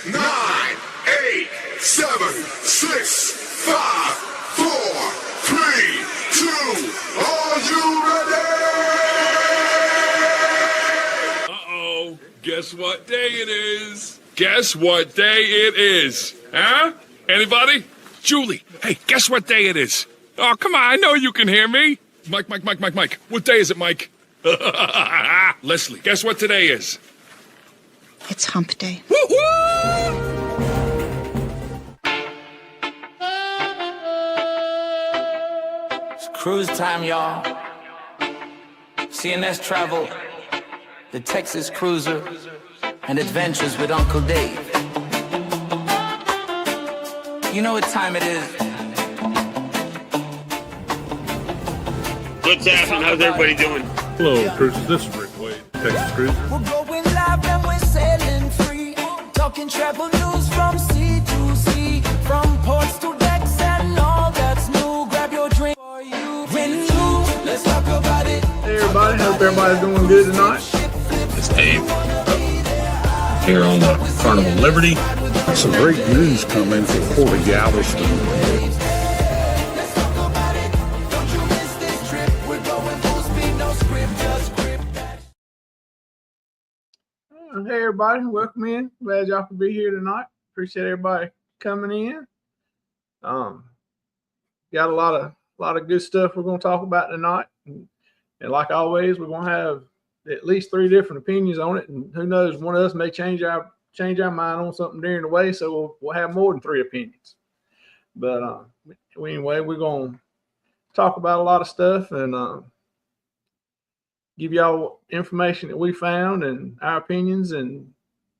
9, 8, 7, 6, 5, 4, 3, 2. Are you ready? Uh-oh. Guess what day it is? Guess what day it is? Huh? Anybody? Julie, hey, guess what day it is? Oh, come on, I know you can hear me. Mike. What day is it, Mike? Leslie, guess what today is? It's hump day. Woo-hoo! It's cruise time, y'all. CNS travel, the Texas cruiser, and adventures with Uncle Dave. You know what time it is. What's happening? How's everybody doing? Hello, cruisers. This is Rick Wade, Texas Cruiser. We're going live and we're sailing free. Talking travel news from sea to sea. From ports to decks and all that's new. Grab your drink for you. When new, let's talk about it. Hey everybody, hope everybody's doing good tonight. It's Dave here on the Carnival Liberty. Some great news coming from Port of Galveston. Hey everybody, welcome in. Glad y'all could be here tonight. Appreciate everybody coming in. Got a lot of good stuff we're going to talk about tonight, and like always, we're going to have at least 3 different opinions on it. And who knows, one of us may change our mind on something during the way, so we'll have more than 3 opinions. But anyway, we're going to talk about a lot of stuff and give y'all information that we found and our opinions and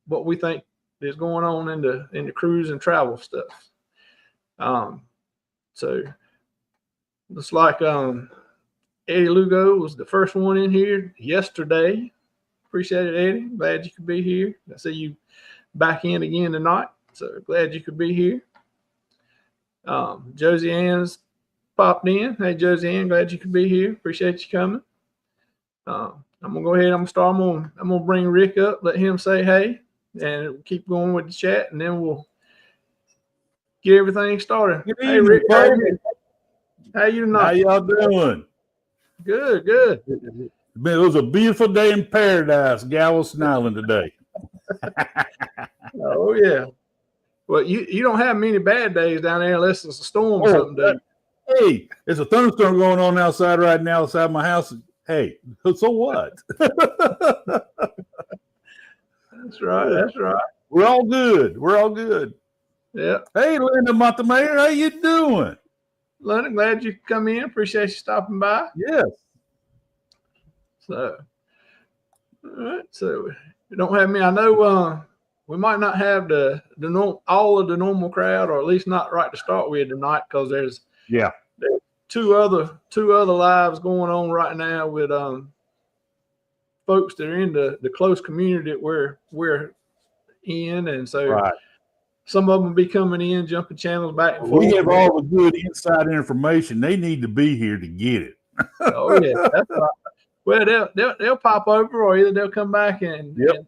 what we think is going on in the cruise and travel stuff. So looks like Eddie Lugo was the first one in here yesterday. Appreciate it, Eddie. Glad you could be here. I see you back in again tonight, so glad you could be here. Josie Ann's popped in. Hey, Josie Ann, glad you could be here. Appreciate you coming. I'm gonna go ahead. I'm gonna bring Rick up, let him say hey, and keep going with the chat, and then we'll get everything started. Good Hey, evening, Rick, folks. how you tonight? How y'all doing? Good. It was a beautiful day in paradise, Galveston Island today. Oh yeah. Well, you don't have many bad days down there unless it's a storm or something. Hey, there's a thunderstorm going on outside right now outside my house. Hey, so what? That's right. We're all good. Yeah. Hey, Linda Montemayor, how you doing? London, glad you could come in. Appreciate you stopping by. Yes. So, all right. So we don't have many. I know we might not have all of the normal crowd, or at least not right to start with tonight, because there's two other lives going on right now with folks that are in the close community that we're in, and so some of them will be coming in, jumping channels back and forth. We have all the good inside information. They need to be here to get it. Oh yeah, that's right. Well, they'll pop over, or either they'll come back and do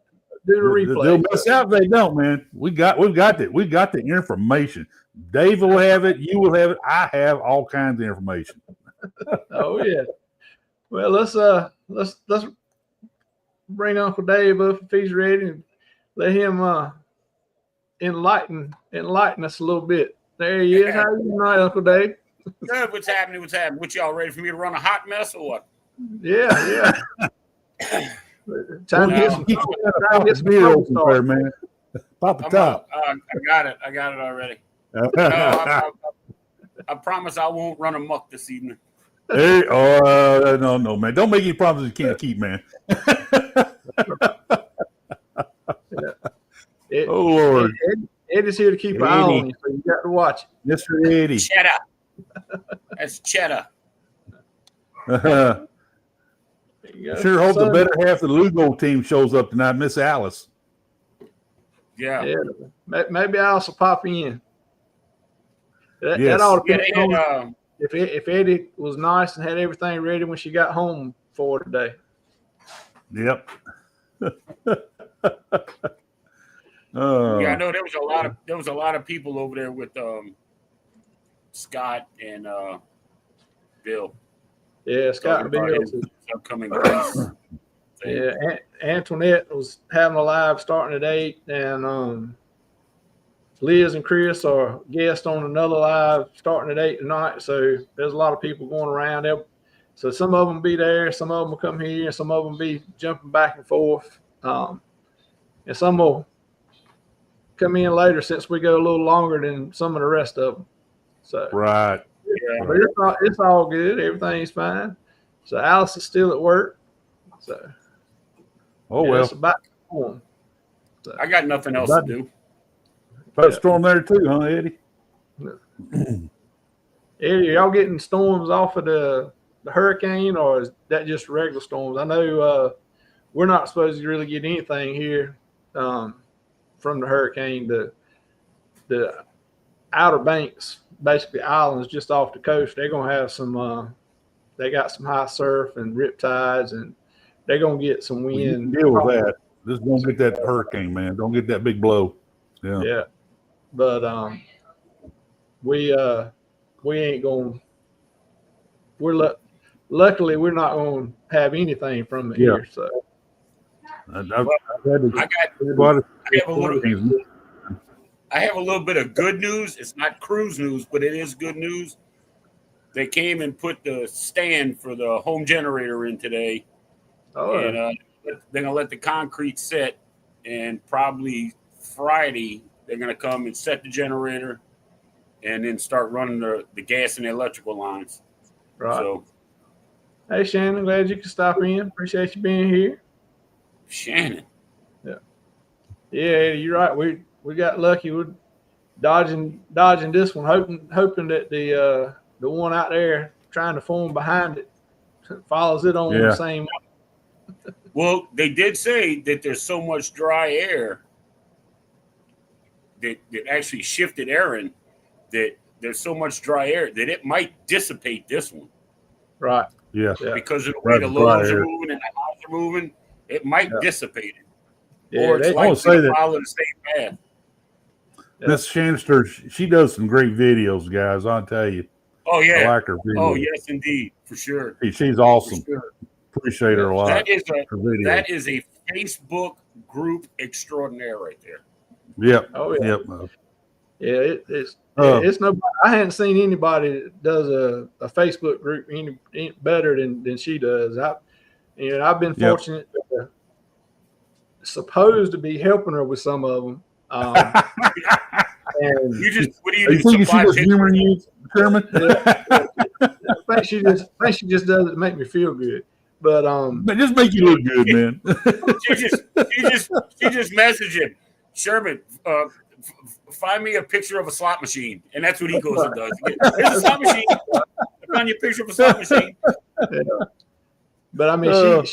the replay. They'll miss out if they don't, man. We've got the information. Dave will have it. You will have it. I have all kinds of information. Oh yeah. Well, let's bring Uncle Dave up if he's ready, and let him enlighten us a little bit. There he is. How are you tonight, Uncle Dave? Good. What's happening? What y'all ready for me to run a hot mess or what? Yeah. Time to get some beer open there, man. Pop the top. I got it already. I promise I won't run amok this evening. Hey, no, man. Don't make any promises you can't keep, man. Oh, Lord. Eddie's here to keep an eye on you, so you got to watch it. Mr. Eddie. Cheddar. That's cheddar. Sure hope the better half of the Lugo team shows up tonight, Miss Alice. Yeah. Maybe Alice will pop in. That ought to be if Eddie was nice and had everything ready when she got home for today. Yep. Yeah, I know there was a lot of people over there with Scott and Bill. Yeah, Scott and Bill. His upcoming race. Yeah, Antoinette was having a live starting at 8, and Liz and Chris are guests on another live starting at 8 tonight. So there's a lot of people going around. So some of them be there, some of them will come here, and some of them be jumping back and forth. And some will come in later since we go a little longer than some of the rest of them. So Right. Yeah. but it's all good. Everything's fine. So Alice is still at work. So Well. it's about home. I got nothing else to do. About storm there too, huh, Eddie? Eddie, are y'all getting storms off of the hurricane, or is that just regular storms? I know we're not supposed to really get anything here from the hurricane. The Outer Banks, basically islands just off the coast, they're gonna have some. They got some high surf and rip tides, and they're gonna get some wind. Deal with that. Just don't get that hurricane, man. Don't get that big blow. Yeah. Yeah, but we ain't going. Luckily we're not going to have anything from it here. So I have a little bit of good news. It's not cruise news, but it is good news. They came and put the stand for the home generator in today. And they're gonna let the concrete set, and probably Friday they're gonna come and set the generator, and then start running the gas and the electrical lines. Right. So, hey Shannon, glad you could stop in. Appreciate you being here. Shannon. Yeah, you're right. We got lucky. We're dodging this one, hoping that the one out there trying to form behind it follows it on the same way. Well, they did say that there's so much dry air that actually shifted Aaron, that there's so much dry air that it might dissipate this one. Right. Yeah. Because of the way the lows are moving and the highs are moving, it might dissipate it. Yeah, or it's like to follow the same path. Miss Shanster, she does some great videos, guys. I'll tell you. Oh yeah. I like her videos. Oh yes, indeed, for sure. She's awesome. Sure. Appreciate her a lot. That is a Facebook group extraordinaire right there. Yep. Oh yeah. Yep. Yeah, it's no. I hadn't seen anybody that does a Facebook group any better than she does. I've been fortunate, supposed to be helping her with some of them. And what do you do? She just humoring you, Sherman? I think she just does it to make me feel good. But just make you look good, man. she just messaged him, Sherman. Find me a picture of a slot machine, and that's what he goes and does. Here's a slot machine. I found you a picture of a slot machine. Yeah. But I mean,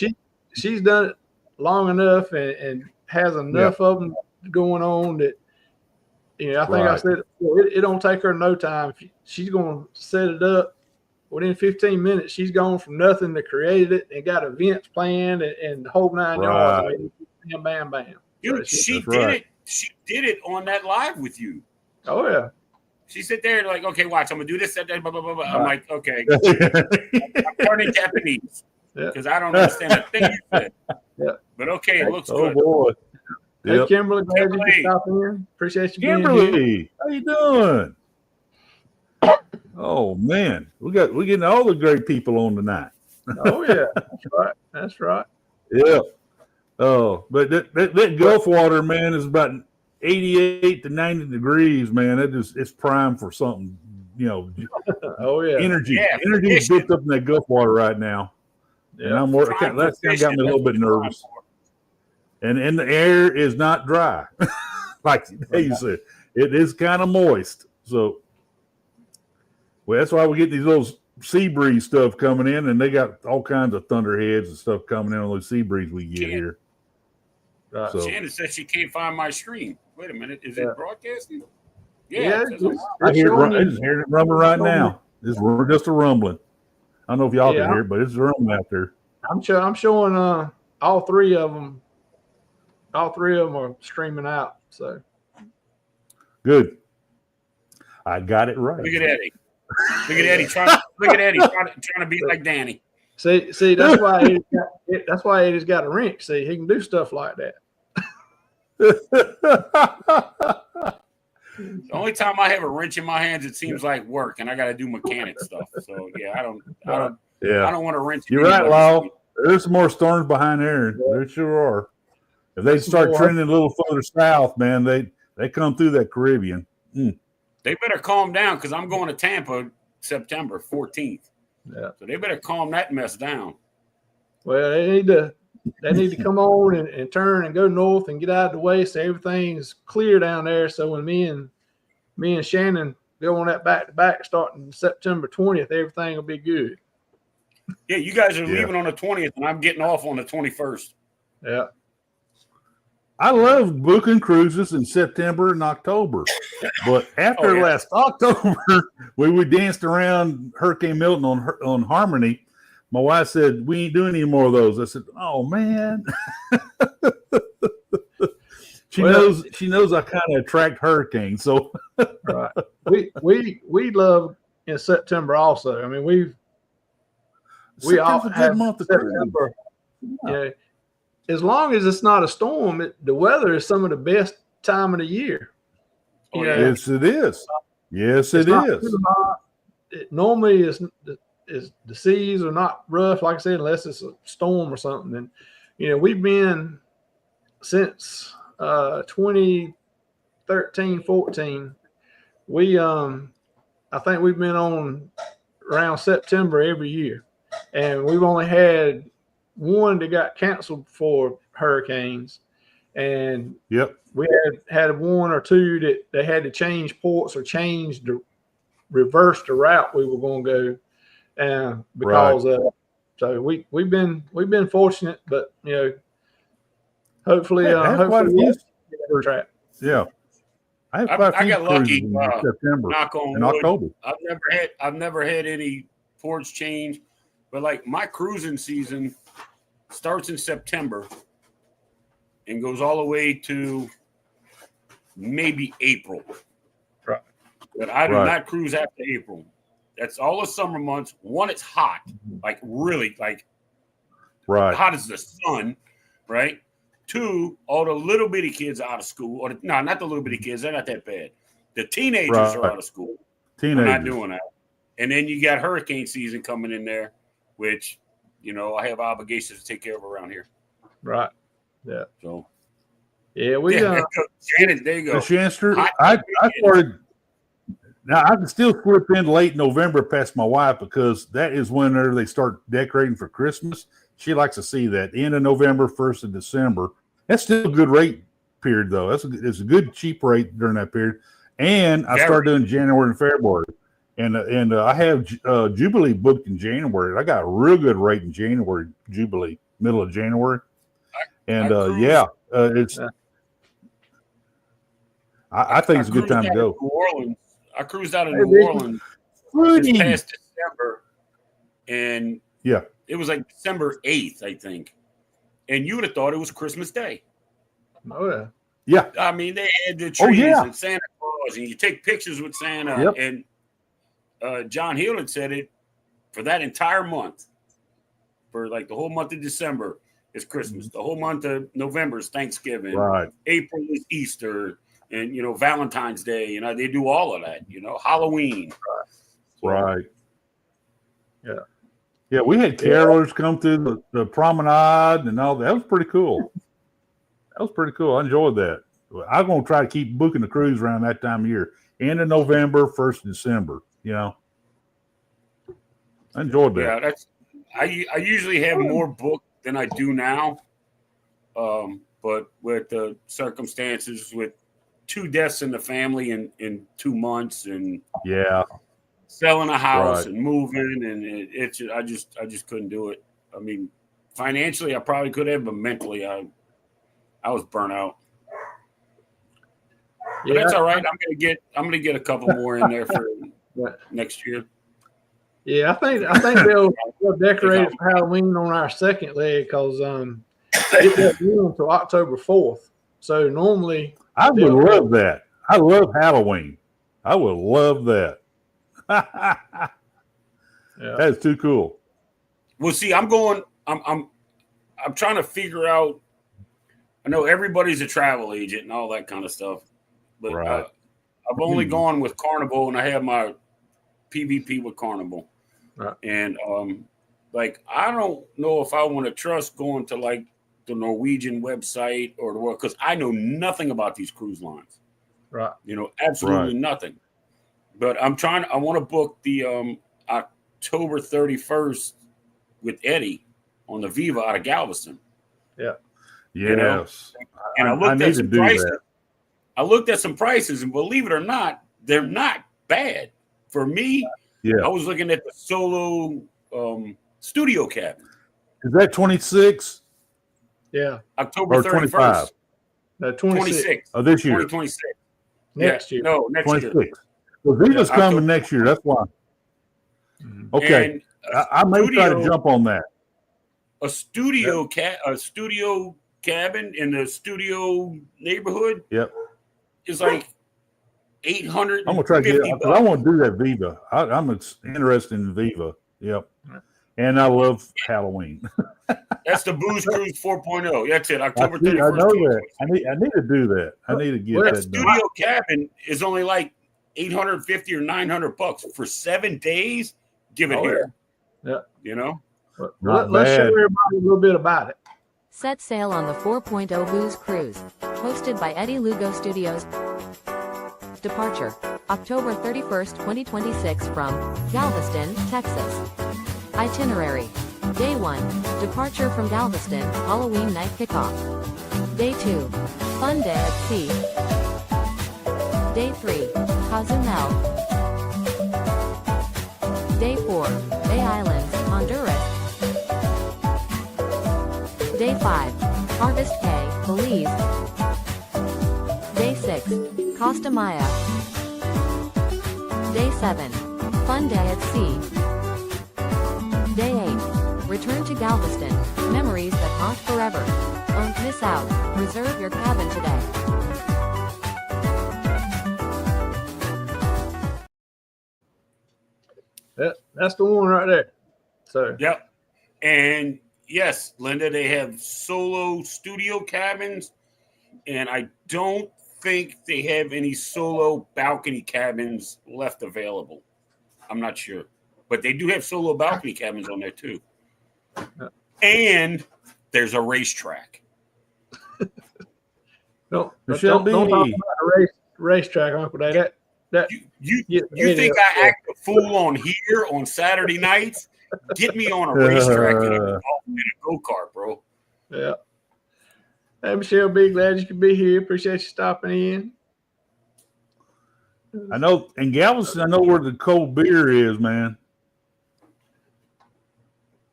she's done it long enough and has enough of them going on that I think I said it don't take her no time. She's going to set it up within 15 minutes. She's gone from nothing to created it and got events planned and the whole 9 yards. I mean, bam, bam. Dude, she did it. She did it on that live with you. Oh yeah. She sit there and like, okay, watch, I'm gonna do this, that, blah, blah, blah, blah. I'm like, okay. I'm learning Japanese because I don't understand a thing you said. Yeah. But okay, it looks good. Oh boy. Hey, Kimberly, glad you could stop in. Appreciate you being here. Kimberly, how you doing? Oh man, we getting all the great people on tonight. Oh yeah, that's right. That's right. Yeah. Oh, but that Gulf water, man, is about 88 to 90 degrees, man. It's prime for something, Oh yeah. Energy is built up in that Gulf water right now. Yeah. And that's kind of got me a little bit nervous. And the air is not dry, like you said. It is kind of moist. So, that's why we get these little sea breeze stuff coming in, and they got all kinds of thunderheads and stuff coming in on those sea breeze we get here. So, Shannon says she can't find my stream. Wait a minute, is it broadcasting? Yeah, I just hear it rumbling right now. It's just a rumbling. I don't know if y'all can hear it, but it's rumbling out there. I'm showing all three of them. All three of them are streaming out So good. I got it right. Look at Eddie. Look at Eddie trying to be like Danny. see, that's why Eddie's got a wrench. See, he can do stuff like that. The only time I have a wrench in my hands, it seems like work, and I got to do mechanic stuff. So yeah, I don't want to wrench. You're right, Law. There's some more storms behind there. There sure are. If they start trending a little further south, man, they come through that Caribbean. They better calm down because I'm going to Tampa September 14th. Yeah. So they better calm that mess down. Well, they need to come on and turn and go north and get out of the way so everything's clear down there. So when me and Shannon go on that back-to-back starting September 20th, everything will be good. Yeah, you guys are leaving on the 20th, and I'm getting off on the 21st. Yeah. I love booking cruises in September and October, but after last October, we danced around Hurricane Milton on Harmony. My wife said, "We ain't doing any more of those." I said, "Oh man." She knows I kind of attract hurricanes, so right. We love in September also. I mean, we all have a good month of September. Yeah. As long as it's not a storm, the weather is some of the best time of the year. Yes, it is. Yes, it is. Normally, the seas are not rough, like I said, unless it's a storm or something. And we've been since 2013, 14. I think we've been on around September every year, and we've only had one that got canceled for hurricanes, and we had one or two that they had to change ports or reverse the route we were going to go, and because of so we've been fortunate, but hopefully we'll track. Yeah, I got lucky in September knock on and wood. October. I've never had any ports change, but like my cruising season starts in September and goes all the way to maybe April. Right. But I do not cruise after April. That's all the summer months. One, it's hot, like really hot as the sun, right? Two, all the little bitty kids are out of school. Not the little bitty kids. They're not that bad. The teenagers are out of school. Teenagers. They're not doing that. And then you got hurricane season coming in there, which I have obligations to take care of around here. Right. Yeah. So. Yeah, Shannon, there you go. Shanster, I started. Now I can still slip in late November past my wife because that is when they start decorating for Christmas. She likes to see that end of November, 1st of December. That's still a good rate period though. It's a good cheap rate during that period. And I started doing January and February. And I have Jubilee booked in January. I got a real good rate in January, Jubilee, middle of January. And it's. I think it's a good time to go. New Orleans. I cruised out of New Orleans this past December, and it was like December 8th, I think. And you would have thought it was Christmas Day. Oh yeah. Yeah. I mean, they had the trees and Santa Claus, and you take pictures with Santa and. John Hill had said it for that entire month, for like the whole month of December is Christmas. The whole month of November is Thanksgiving. Right. April is Easter, and Valentine's Day. They do all of that. Halloween. Right. Yeah. Yeah, we had carolers come through the promenade and all that. That was pretty cool. I enjoyed that. I'm going to try to keep booking the cruise around that time of year. End of November, 1st of December. I enjoyed that. Yeah, I usually have more booked than I do now. But with the circumstances, with 2 deaths in the family in 2 months, and selling a house and moving, and I just couldn't do it. I mean, financially I probably could have, but mentally I was burnt out. But that's all right. I'm gonna get a couple more in there for next year. Yeah, I think they'll decorate it for Halloween on our second leg because it won't be until October 4th. So normally I would love that. I love Halloween. I would love that. That's too cool. Well, see, I'm trying to figure out. I know everybody's a travel agent and all that kind of stuff, but Right. I've only gone with Carnival, and I have my PVP with Carnival. Right. And like, I don't know if I want to trust going to like the Norwegian website or the world, because I know nothing about these cruise lines. Right. You know, absolutely nothing. But I want to book the October 31st with Eddie on the Viva out of Galveston. Yeah. Yes. You know? And I looked at some prices. That. I looked at some prices, and believe it or not, they're not bad. For me, I was looking at the solo studio cabin. Is that 26? Yeah. October 31st. No, 26. Oh, this year. 2026. Next year. No, next 26. year. Well, Viva's coming next year. That's why. Okay. I may try to jump on that. A studio cabin in the studio neighborhood. Yep. Is like $850. I'm gonna try to get. I want to do that Viva. I'm interested in Viva. Yep. And I love Halloween. That's the Booze Cruise 4.0. That's it. October 31st. I know that. I need to do that. I need to get that studio done. cabin is only like $850 or $900 for 7 days. Give it here. Yeah. You know. Let's show everybody a little bit about it. Set sail on the 4.0 Booze Cruise, hosted by Eddie Lugo Studios. Departure, October 31st, 2026 from Galveston, Texas. Itinerary, Day 1, departure from Galveston, Halloween night kickoff. Day 2, fun day at sea. Day 3, Cozumel. Day 4, Bay Islands, Honduras. Day 5, Harvest Cay, Belize. Day 6, Costa Maya. Day 7, fun day at sea. Day 8, return to Galveston, memories that haunt forever. Don't miss out, reserve your cabin today. That's the one right there. So. Yep. And yes, Linda, they have solo studio cabins, and I don't think they have any solo balcony cabins left available. I'm not sure, but they do have solo balcony cabins on there too. And there's a racetrack. Don't talk about a racetrack, Uncle Dave. You think I act a fool on here on Saturday nights? Get me on a racetrack in a go-kart, bro. Yeah. Hey, Michelle, be glad you could be here. Appreciate you stopping in. I know in Galveston, I know where the cold beer is, man.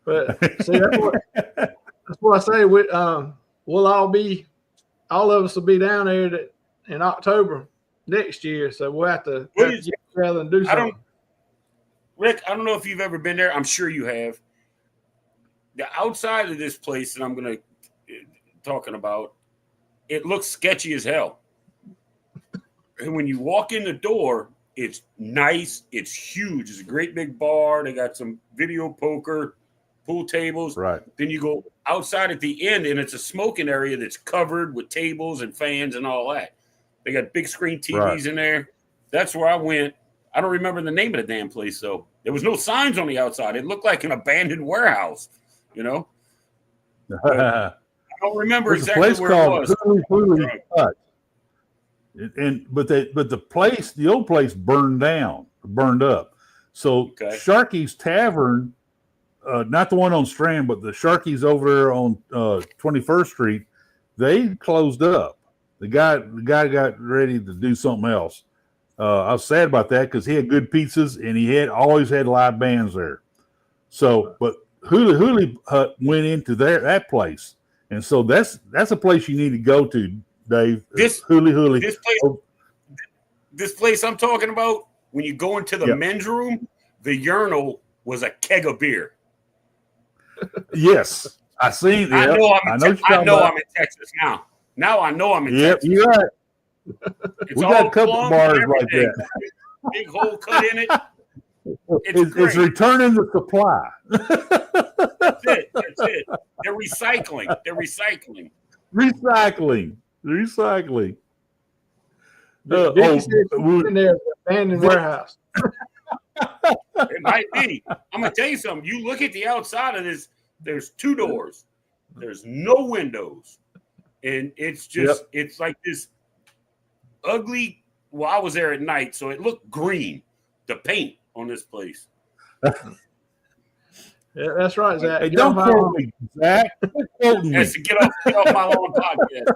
But see, that's what I say. We'll all of us will be down there in October next year. So we'll have to get together and do something. Rick, I don't know if you've ever been there. I'm sure you have. The outside of this place that I'm going to talking about, it looks sketchy as hell. And when you walk in the door, it's nice. It's huge. It's a great big bar. They got some video poker, pool tables. Right. Then you go outside at the end, and it's a smoking area that's covered with tables and fans and all that. They got big screen TVs in there. That's where I went. I don't remember the name of the damn place, though. There was no signs on the outside. It looked like an abandoned warehouse, you know? I don't remember exactly where it was. But the old place burned up. So Sharky's Tavern, not the one on Strand, but the Sharky's over there on 21st Street, they closed up. The guy got ready to do something else. I was sad about that because he had good pizzas and he always had live bands there. So, but Huli Hut went into that place, and so that's a place you need to go to, Dave. Huli. This place I'm talking about. When you go into the men's room, the urinal was a keg of beer. Yes, I seen that. I know I'm in Texas now. Now I know I'm in Texas. You're right. It's We got all a couple plumb bars and like everything. that. Big hole cut in it. It's returning the supply. That's it. That's it. They're recycling. Recycling. Vicky said she's in there, abandoned warehouse. It might be. I'm gonna tell you something. You look at the outside of this. There's 2 doors. There's no windows, and it's just it's like this ugly. Well, I was there at night, so it looked green. The paint on this place. Yeah, that's right, Zach. Hey, don't quote me, Zach. Quote me. That's to get off my lawn podcast.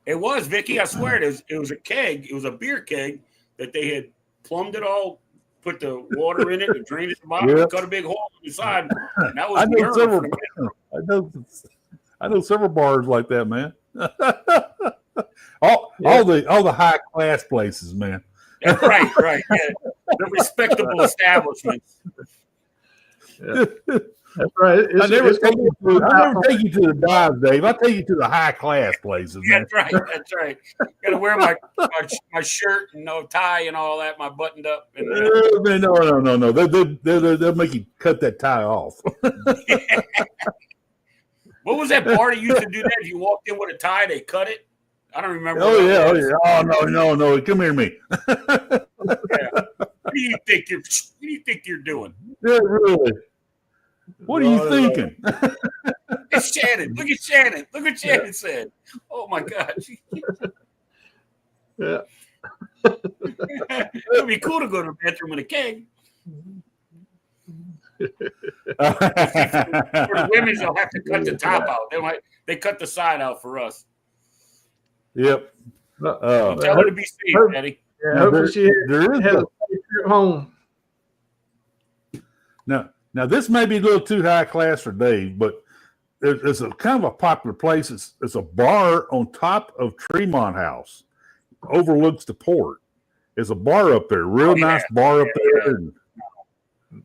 It was, Vicky. I swear it was a keg. It was a beer keg that they had plumbed it all, put the water in it, and drained it to the bottom, cut a big hole on the side. And that was I know several bars like that, man. all the high class places, man. Right. Yeah. The respectable establishments. Yeah. That's right. I never take you to the dives, Dave. I take you to the high class places, man. That's right. Got to wear my shirt and no tie and all that, my buttoned up. And, No. They'll make you cut that tie off. What was that bar that used to do that? If you walked in with a tie, they cut it. I don't remember. Oh yeah. Oh no. Come here, me. Yeah. What do you think you're doing? Yeah, really. What are you thinking? It's Shannon. Look at Shannon. Look what Shannon said. Oh my gosh. Yeah. It'd be cool to go to the bathroom in a keg. For the women, they'll have to cut the top out. They cut the side out for us. Yep. Tell her to be safe, Eddie. Yeah, hopefully she has a trip home. Now this may be a little too high class for Dave, but there's a kind of a popular place. It's a bar on top of Tremont House, overlooks the port. There's a bar up there, nice bar up there.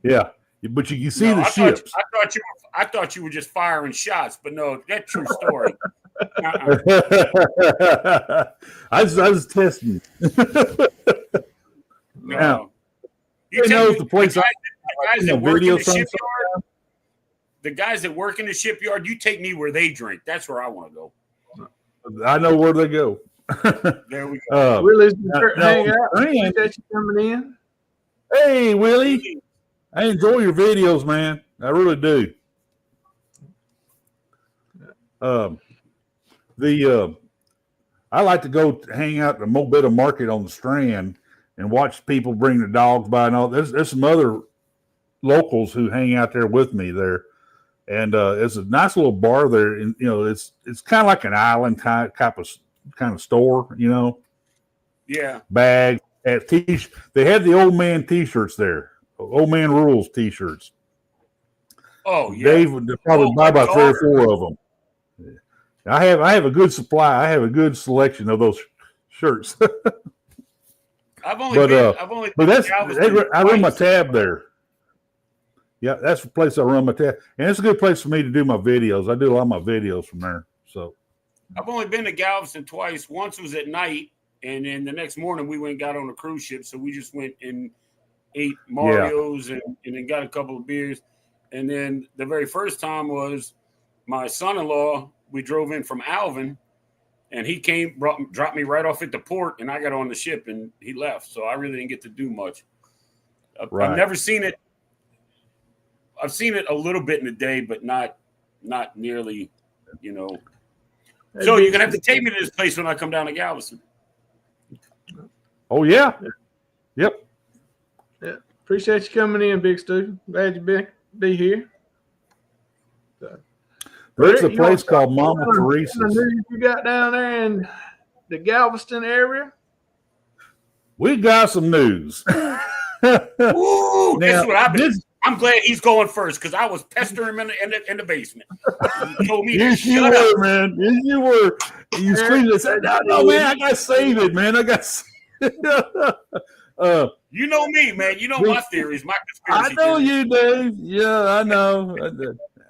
Yeah, but you can see the ships. I thought you were just firing shots, but no, that's true story. I was testing. No. You know the place. The guys that work in the shipyard, you take me where they drink. That's where I want to go. I know where they go. There we go. Willie's hang out. Appreciate you coming in. Hey, Willie. I enjoy your videos, man. I really do. I like to go hang out at the Mobile Market on the Strand and watch people bring their dogs by and all. There's some other locals who hang out there with me there, and it's a nice little bar there. And it's kind of like an island kind of store, Yeah. Bag at they had the old man T-shirts there, old man rules T-shirts. Oh yeah. Dave would probably buy about 3 or 4 of them. I have a good supply. I have a good selection of those shirts. I run my tab there. Yeah, that's the place I run my tab, and it's a good place for me to do my videos. I do a lot of my videos from there. So I've only been to Galveston twice. Once was at night, and then the next morning we went and got on a cruise ship. So we just went and ate Mario's and then got a couple of beers. And then the very first time was my son-in-law. We drove in from Alvin, and he came, dropped me right off at the port, and I got on the ship, and he left. So I really didn't get to do much. I've never seen it. I've seen it a little bit in the day, but not nearly, So you're gonna have to take me to this place when I come down to Galveston. Oh yeah, yep. Yeah, appreciate you coming in, Big Stu. Glad you be here. There's a place called Mama Teresa's. You got down there in the Galveston area? We got some news. Ooh, that's what I've been. I'm glad he's going first because I was pestering him in the basement. He told me yes, you were, man. Yes, you were. You screamed and said, "No, man, I got to save it, man. I got." You know me, man. You know my theories, my conspiracy. I know theories. you, Dave. Yeah, I know.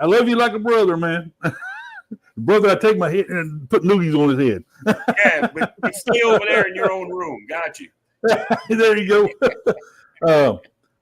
I love you like a brother, man. Brother, I take my head and put loogies on his head. Yeah, but stay over there in your own room. Got you. There you go.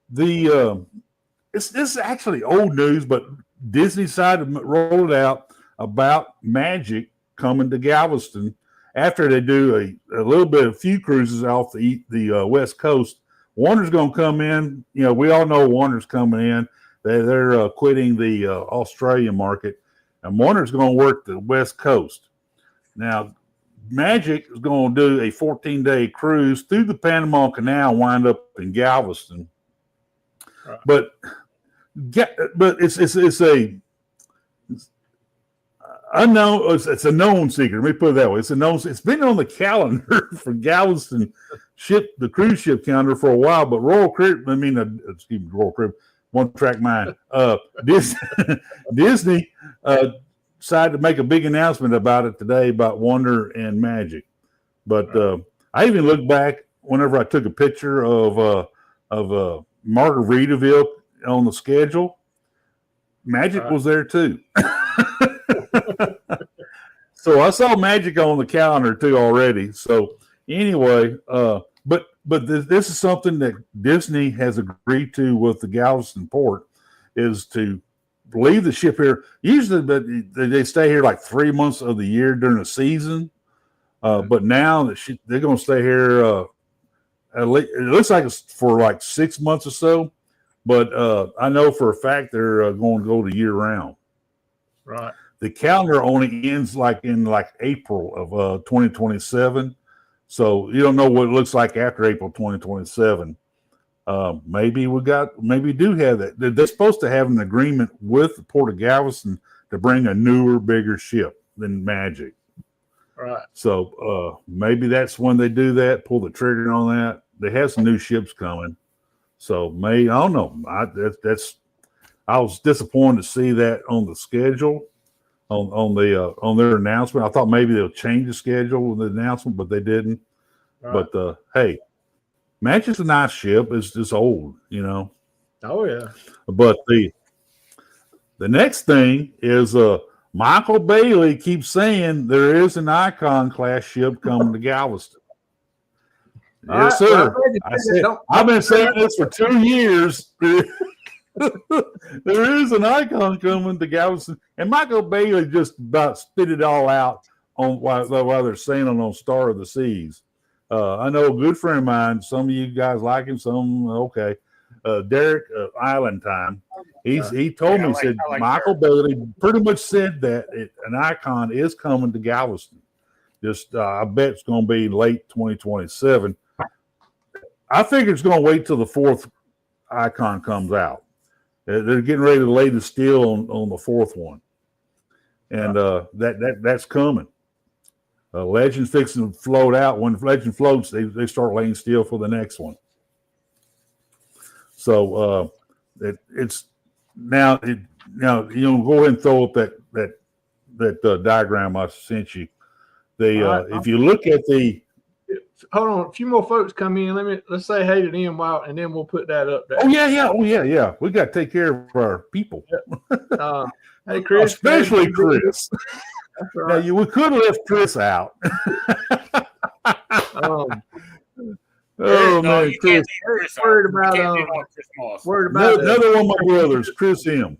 This is actually old news, but Disney decided to roll it out about Magic coming to Galveston after they do a few cruises off the West Coast. Warner's going to come in. You know, we all know Warner's coming in. They're quitting the Australian market, and Warner's going to work the West Coast. Now, Magic is going to do a 14-day cruise through the Panama Canal, wind up in Galveston. Right. But it's unknown. It's a known secret. Let me put it that way. It's a known. It's been on the calendar for Galveston the cruise ship calendar for a while. But Royal Caribbean, one track mind. Disney decided to make a big announcement about it today about Wonder and Magic. But I even looked back whenever I took a picture of Margaritaville on the schedule. Magic was there too. So I saw Magic on the calendar too already. So anyway, but this is something that Disney has agreed to with the Galveston port, is to leave the ship here. Usually they stay here like 3 months of the year during the season. But now they're going to stay here. It looks like it's for like 6 months or so. But I know for a fact they're going to go to year round. Right. The calendar only ends in April of 2027. So you don't know what it looks like after April 2027. Maybe we do have that. They're supposed to have an agreement with the Port of Galveston to bring a newer, bigger ship than Magic. Right. So maybe that's when they do that, pull the trigger on that. They have some new ships coming. So I don't know. I was disappointed to see that on the schedule, on their announcement. I thought maybe they'll change the schedule with the announcement, but they didn't. Right. But hey, Magic's a nice ship. It's just old, you know. Oh yeah. But the next thing is Michael Bailey keeps saying there is an Icon class ship coming to Galveston. Yes, sir. I've been saying this for 2 years. There is an Icon coming to Galveston, and Michael Bailey just about spit it all out on while they're saying it on Star of the Seas. I know a good friend of mine. Some of you guys like him, some okay. Derek Island Time. He told me, he said Michael Bailey pretty much said that an Icon is coming to Galveston. Just I bet it's going to be late 2027. I figure it's going to wait till the fourth Icon comes out. They're getting ready to lay the steel on the fourth one, and that's coming. Legend's fixing to float out. When Legend floats, they start laying steel for the next one. So it's now go ahead and throw up that diagram I sent you. If you look at hold on, a few more folks come in. Let's say hey to them and then we'll put that up there. Oh yeah. We got to take care of our people. Hey Chris, especially Chris. That's right. Now we could have left Chris out. Man, Chris. Worried about another one of my brothers, Chris M.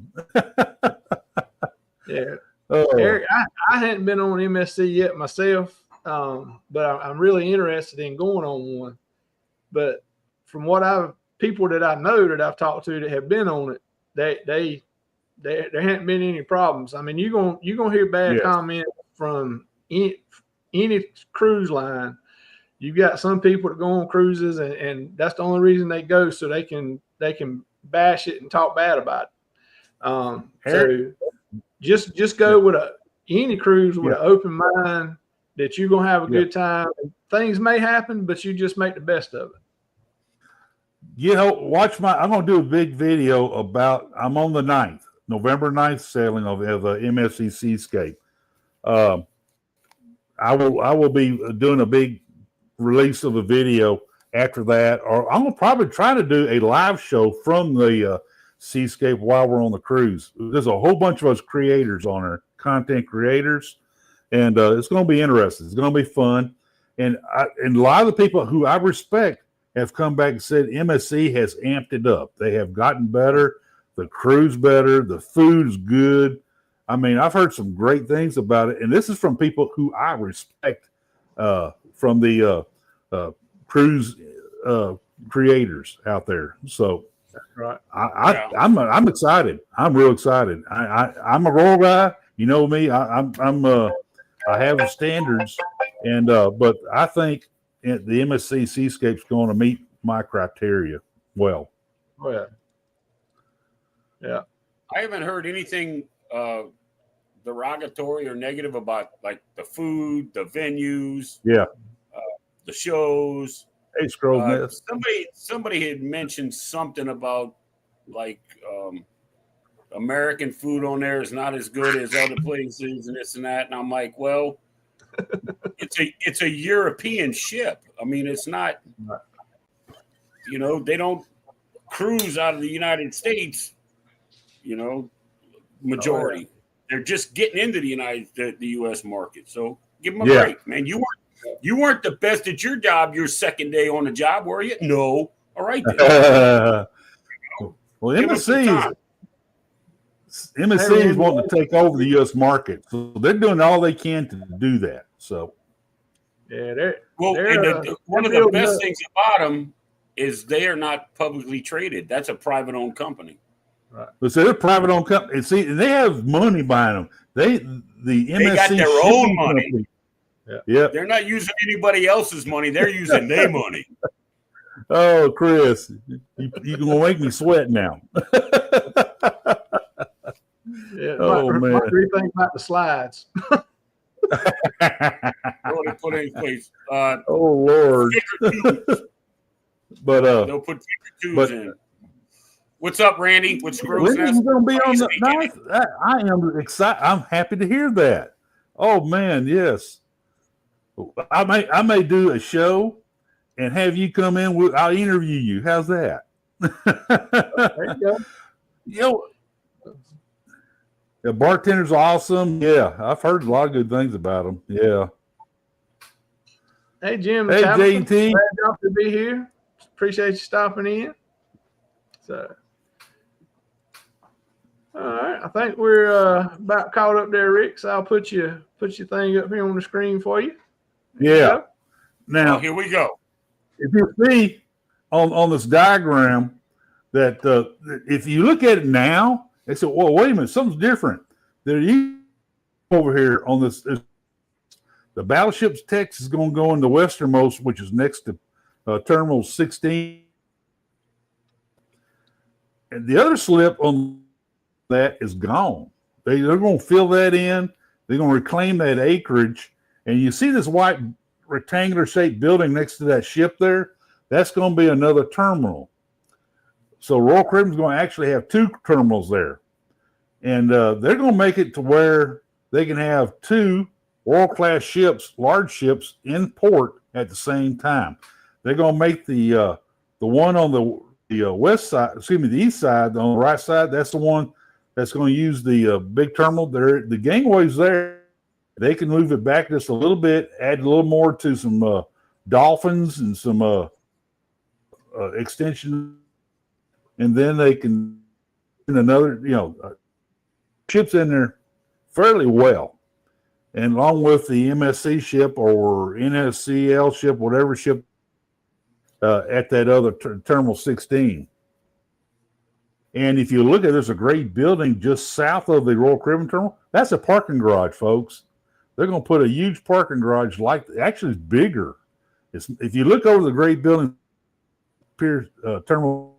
Yeah. Eric, I hadn't been on MSC yet myself. But I'm really interested in going on one. But from people that I know that I've talked to that have been on it, there hadn't been any problems. I mean, you're gonna hear bad comments from any cruise line. You've got some people that go on cruises and that's the only reason they go, so they can bash it and talk bad about it. So just go with any cruise with an open mind, that you're going to have a good time. Things may happen, but you just make the best of it. You know, I'm going to do a big video about, I'm on the 9th, November 9th sailing of the MSC Seascape. I will be doing a big release of a video after that, or I'm going to probably try to do a live show from the seascape while we're on the cruise. There's a whole bunch of us creators on our content creators, and it's going to be interesting. It's going to be fun, and a lot of the people who I respect have come back and said MSC has amped it up. They have gotten better. The crew's better. The food's good. I mean, I've heard some great things about it, and this is from people who I respect from the cruise creators out there. So, right. I'm excited. I'm real excited. I'm a roll guy. You know me. I have standards, and but I think the MSC Seascape's going to meet my criteria well. Oh yeah. Yeah. I haven't heard anything derogatory or negative about like the food, the venues, the shows. Hey, Scroll Nest. Somebody had mentioned something about like American food on there is not as good as other places and this and that. And I'm like, well, it's a European ship. I mean, it's not, you know, they don't cruise out of the United States, you know, majority. They're just getting into the U.S. market. So give them a break, man. You weren't the best at your job your second day on the job, were you? No. All right then. Well, MSC is wanting to take over the U.S. market, so they're doing all they can to do that. So, yeah, one of the best things about them is they are not publicly traded. That's a private-owned company. Right. So they're private-owned company. See, they have money behind them. They got their own money. Company. Yeah. They're not using anybody else's money. They're using their money. Oh, Chris, you're going to make me sweat now. Man. Rethink about the slides. Put in place. Oh, Lord. But they'll put figure twos in. What's up, Randy? What's Screws? Going to be on the ninth. I am excited. I'm happy to hear that. Oh man, yes. I may do a show and have you come in. I'll interview you. How's that? There you go. You know, the bartender's awesome. Yeah, I've heard a lot of good things about him. Yeah. Hey, Jim. Hey, JT. Glad y'all to be here. Appreciate you stopping in. So, all right. I think we're about caught up there, Rick. So I'll put your thing up here on the screen for you. Yeah. Now, here we go. If you see on this diagram that if you look at it now, they say, well, wait a minute, something's different. There over here on this, the Battleship's text is going to go in the westernmost, which is next to Terminal 16. And the other slip on that is gone. They're going to fill that in. They're going to reclaim that acreage. And you see this white rectangular shaped building next to that ship there? That's going to be another terminal. So Royal Caribbean's going to actually have two terminals there. And they're going to make it to where they can have two world-class ships, large ships, in port at the same time. They're going to make the one on the west side, the east side, on the right side, that's the one that's going to use the big terminal. The gangway's there. They can move it back just a little bit, add a little more to some dolphins and some extension, and then they can another, ships in there fairly well. And along with the MSC ship or NSCL ship, whatever ship at that other Terminal 16. And if you look at, there's a great building just south of the Royal Caribbean Terminal. That's a parking garage, folks. They're going to put a huge parking garage, actually it's bigger. If you look over the great building, Terminal,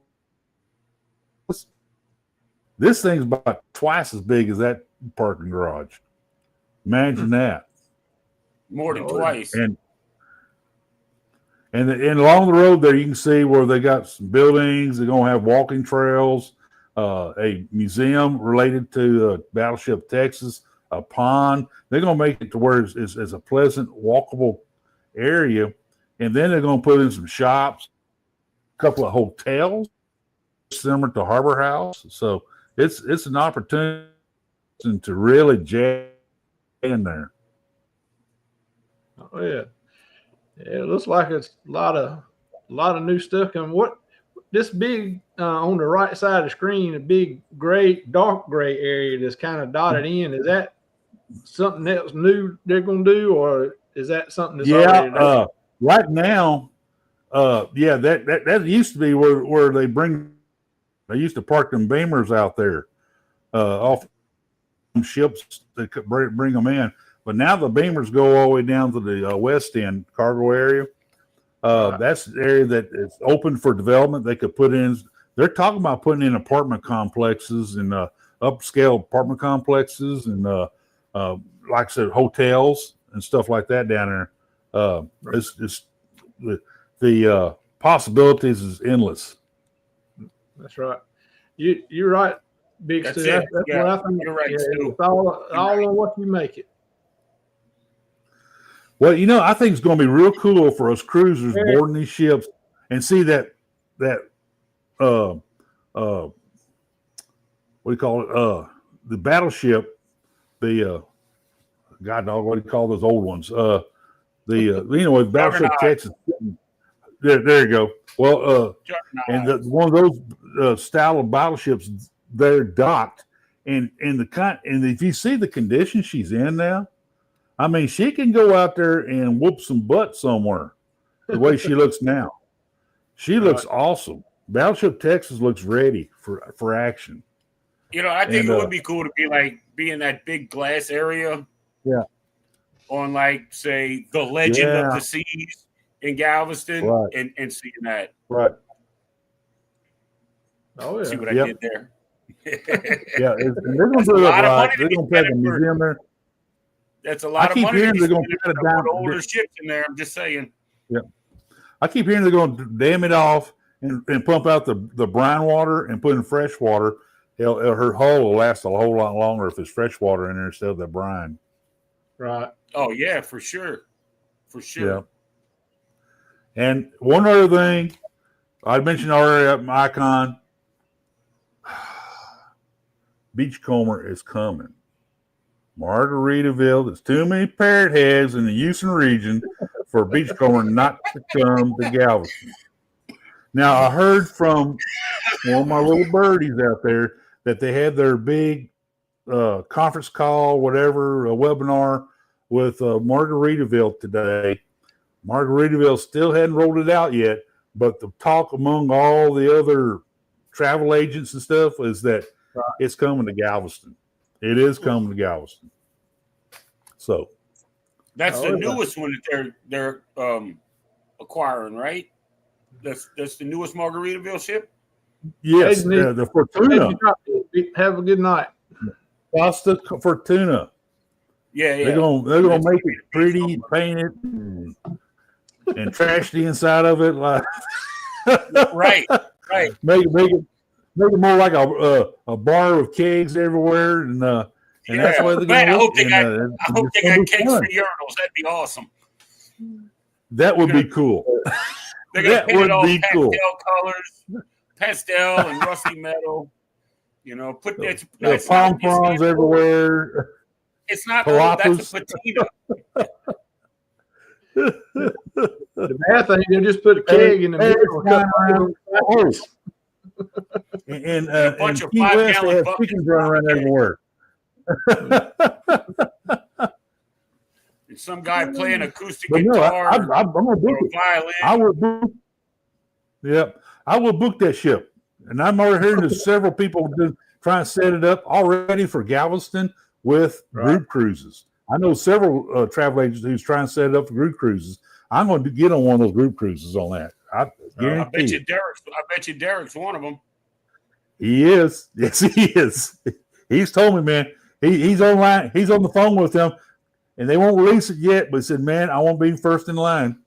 this thing's about twice as big as that parking garage. Imagine that. More than twice. And along the road there, you can see where they got some buildings. They're going to have walking trails, a museum related to Battleship Texas, a pond. They're going to make it to where it's a pleasant, walkable area. And then they're going to put in some shops, a couple of hotels. similar to Harbor House. So it's an opportunity to really jam in there. Oh yeah, yeah. It looks like it's a lot of new stuff. And what this big on the right side of the screen, a big dark gray area that's kind of dotted in. Is that something else new they're gonna do, or is that something that's already done? Right now, that used to be where they used to park them beamers out there off ships that could bring them in. But now the beamers go all the way down to the west end cargo area. That's the area that is open for development. They could put in. They're talking about putting in apartment complexes and upscale apartment complexes and like I said, hotels and stuff like that down there. It's the possibilities is endless. That's right. You're right, Big Stu. That's what I think. You're right, Stu. It's all on what you make it. Well, I think it's going to be real cool for us cruisers boarding these ships and see that what do you call it? The battleship, the God dog, what do you call those old ones? Battleship Texas. There you go. Well, and one of those style of battleships, they're docked, and if you see the condition she's in now, I mean, she can go out there and whoop some butt somewhere. The way she looks now, she looks awesome. Battleship Texas looks ready for action. I think it would be cool to be in that big glass area. Yeah. On say the Legend of the Seas in Galveston, and seeing that. Right. Oh yeah. See what I did there. Yeah, and they're going to do it right. They're going to take a museum there. That's a lot of money. They're going to put older ships in there. I'm just saying. Yeah, I keep hearing they're going to dam it off and pump out the brine water and put in fresh water. Her hull will last a whole lot longer if there's fresh water in there instead of the brine. Right. Oh yeah, for sure. Yeah. And one other thing, I mentioned already at my icon, Beachcomber is coming. Margaritaville, there's too many parrot heads in the Houston region for Beachcomber not to come to Galveston. Now, I heard from one of my little birdies out there that they had their big conference call, whatever, webinar with Margaritaville today. Margaritaville still hadn't rolled it out yet, but the talk among all the other travel agents and stuff is that it's coming to Galveston. It is coming to Galveston. So that's the newest one that they're acquiring, right? That's the newest Margaritaville ship. Yes, the Fortuna. Have a good night. Costa Fortuna. Yeah. They're gonna make it pretty, paint it, and trash the inside of it, like right. Make it more like a bar with kegs everywhere, and that's why they're going to. I hope they got kegs for urinals. That'd be awesome. That would be cool. That would be cool. Pastel and rusty metal. Put that pom poms everywhere. It's not old, that's a patina. The bad thing, you just put a keg in the middle. And a bunch of 5 West, they have chickens running around everywhere. And some guy playing acoustic guitar. I'm gonna book it. Violin. I will book. Yep, I will book that ship. And I'm already hearing there's several people trying to set it up already for Galveston with group cruises. I know several travel agents who's trying to set it up for group cruises. I'm going to get on one of those group cruises on that. I bet you Derek's one of them. He is. Yes, he is. He's told me, man. He's online. He's on the phone with them, and they won't release it yet. But he said, "Man, I won't be first in line."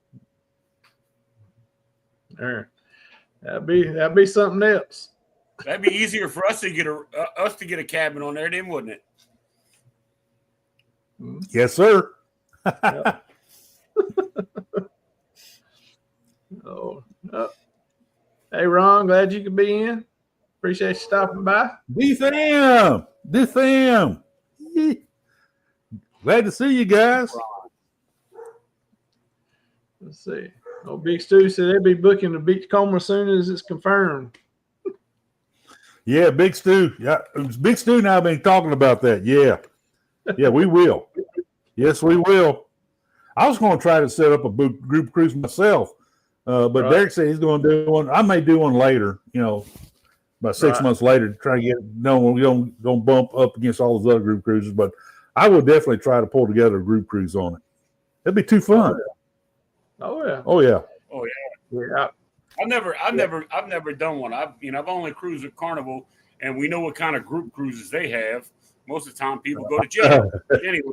That'd be something else. That'd be easier for us to get a cabin on there, then, wouldn't it? Yes, sir. Hey, Ron, glad you could be in. Appreciate you stopping by. DFAM. Glad to see you guys. Let's see. Oh, Big Stu said they'll be booking the Beachcomber as soon as it's confirmed. Yeah, Big Stu. Yeah, Big Stu and I have been talking about that. Yeah, we will. Yes, we will. I was going to try to set up a group cruise myself, but Right. Derek said he's going to do one. I may do one later, about 6 months later to try to get we don't bump up against all those other group cruises. But I would definitely try to pull together a group cruise on it. It'd be too fun. Oh yeah. Oh yeah. Yeah. I've never done one. I've only cruised with Carnival, and we know what kind of group cruises they have. Most of the time, people go to jail. Anyway,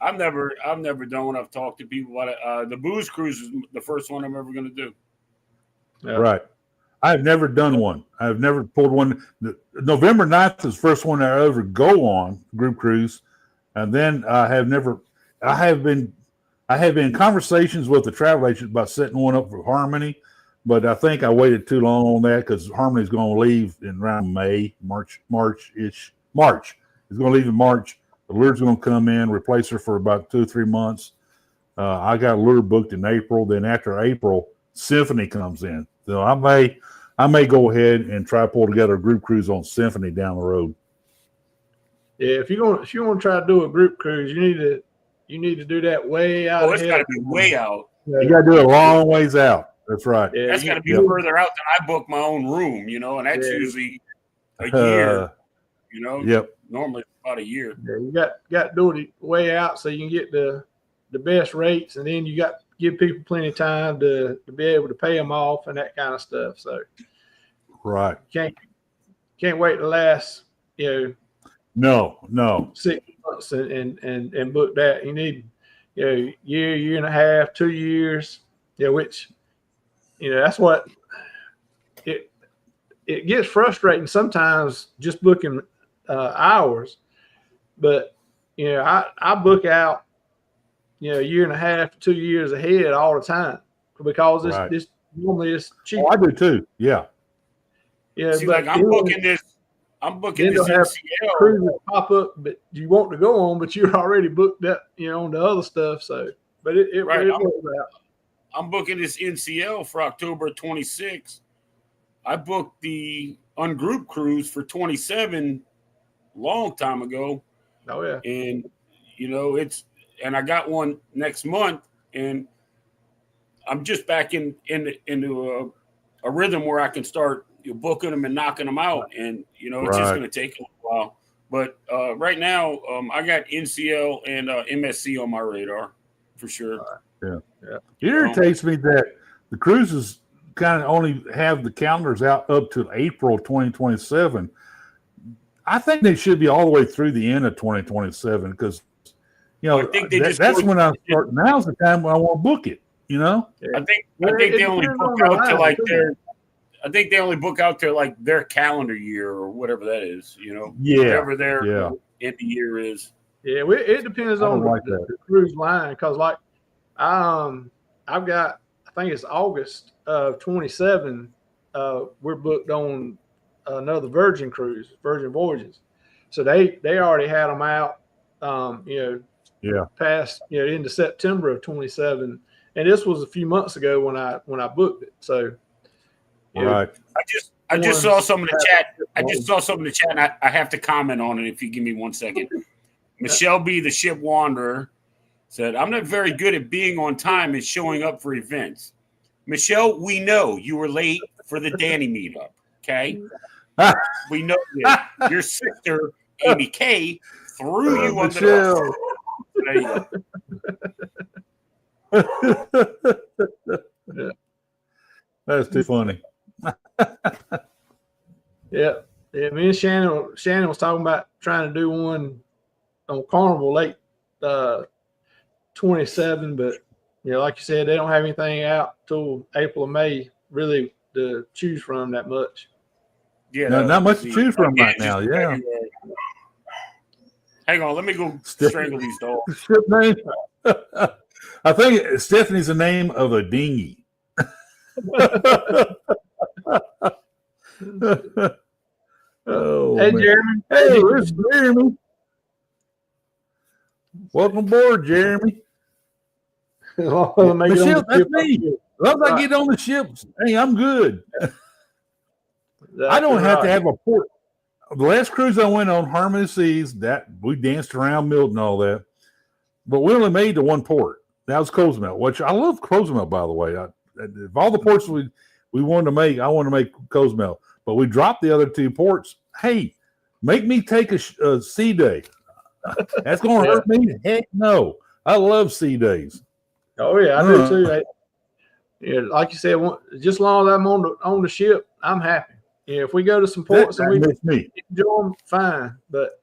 I've never done one. I've talked to people about it. The booze cruise is the first one I'm ever going to do. Yeah. Right. I've never done one. I've never pulled one. November 9th is the first one I ever go on group cruise, and then I have been in conversations with the travel agent about setting one up for Harmony, but I think I waited too long on that because Harmony's going to leave in around March-ish. March. It's going to leave in March. The lure's going to come in, replace her for about 2 or 3 months. I got a lure booked in April. Then after April, Symphony comes in. So I may go ahead and try to pull together a group cruise on Symphony down the road. Yeah, if you want to try to do a group cruise, you need to do that way out. Oh, it's got to be way out. You got to do it a long ways out. That's right. Yeah, That's got to be further out than I book my own room, and that's usually a year. Yep. Normally about a year. Yeah, you got to do it way out so you can get the best rates, and then you got to give people plenty of time to be able to pay them off and that kind of stuff. So, right. Can't wait to last. No. 6 months and book that. You need year and a half, 2 years. Which that's what it gets frustrating sometimes just booking hours, but I book out a year and a half, 2 years ahead all the time because this normally is cheap. Oh, I do too. Yeah. See, but I'm booking this NCL. Cruises pop up, but you want to go on, but you're already booked up, on the other stuff. So, but it works out. I'm booking this NCL for October 26th. I booked the ungroup cruise for 27 long time ago. Oh yeah. And I got one next month, and I'm just back into a rhythm where I can start booking them and knocking them out, and it's just going to take a while. But right now, I got NCL and MSC on my radar for sure. Yeah. It irritates me that the cruises kind of only have the calendars out up to April 2027. I think they should be all the way through the end of 2027 because I think that's when I start. Now's the time when I want to book it. I think they only book out to like I think they only book out to like their calendar year or whatever that is. Whatever their end of year is. Yeah, it depends on the cruise line because like I've got, I think it's August of 27. We're booked on another Virgin cruise, Virgin Voyages. So they already had them out, past, into September of 27. And this was a few months ago when I booked it. So, right. I just saw some in the chat. And I have to comment on it if you give me 1 second. Michelle B., the ship wanderer, said, I'm not very good at being on time and showing up for events. Michelle, we know you were late for the Danny meetup, okay? We know this. Your sister, Amy K., threw you under the bus. Yeah. That's too funny. Yeah. Me and Shannon was talking about trying to do one on Carnival late 27, but like you said, they don't have anything out till April or May really to choose from that much. Yeah, not much to choose from right now. Yeah. Hang on, let me go strangle these dogs. I think Stephanie's the name of a dinghy. Oh, Hey, man. Jeremy. Hey, it's Jeremy. Welcome aboard, Jeremy. The ship, that's me. Once I get on the ship, hey, I'm good. I don't have to have a port. The last cruise I went on, Harmony Seas, that we danced around Milton and all that, but we only made to one port. That was Cozumel, which I love Cozumel, by the way. Of all the ports we wanted to make, I wanted to make Cozumel, but we dropped the other two ports. Hey, make me take a sea day. That's going to hurt me? Heck no. I love sea days. Oh yeah, I do too. Yeah, like you said, just as long as I'm on the ship, I'm happy. Yeah, if we go to some ports and we enjoy them, fine. But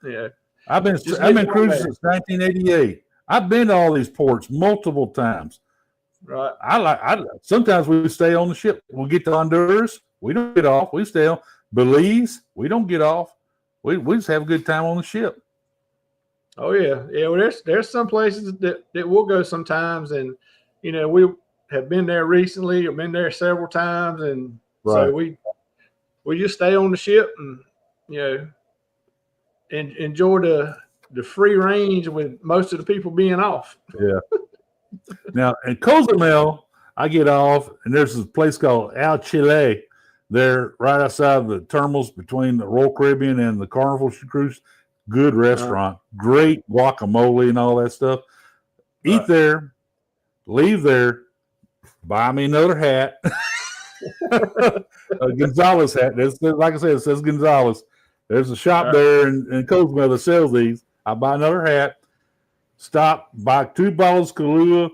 yeah, I've been cruising since 1988. I've been to all these ports multiple times. Right. I sometimes we stay on the ship. We'll get to Honduras. We don't get off. We stay on Belize. We don't get off. We just have a good time on the ship. Oh yeah, yeah. Well, there's some places that we'll go sometimes, and we have been there recently or been there several times, and so we just stay on the ship and and enjoy the free range with most of the people being off. Yeah. Now in Cozumel, I get off, and there's this place called El Chile. They're right outside the terminals between the Royal Caribbean and the Carnival Cruise. Good restaurant, great guacamole and all that stuff. Eat there, leave there, buy me another hat. A Gonzalez hat. Like I said, it says Gonzalez. There's a shop there in Cozumel that sells these. I buy another hat, stop, buy 2 bottles of Kahlua,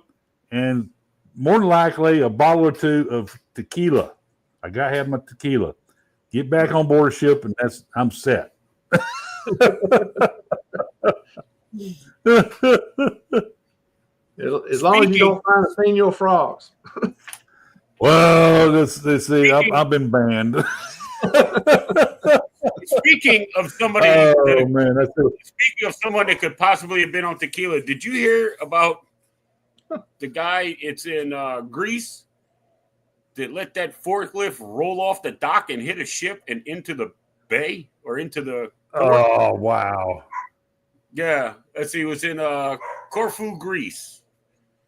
and more than likely a bottle or 2 of tequila. I got to have my tequila. Get back on board a ship, and I'm set. As long as you don't find a senior frogs. Well, let's see. I've been banned. Speaking of somebody, speaking of someone that could possibly have been on tequila, did you hear about the guy? It's in Greece that let that forklift roll off the dock and hit a ship and into the bay or into the. Oh wow! Yeah, let's see. It was in Corfu, Greece.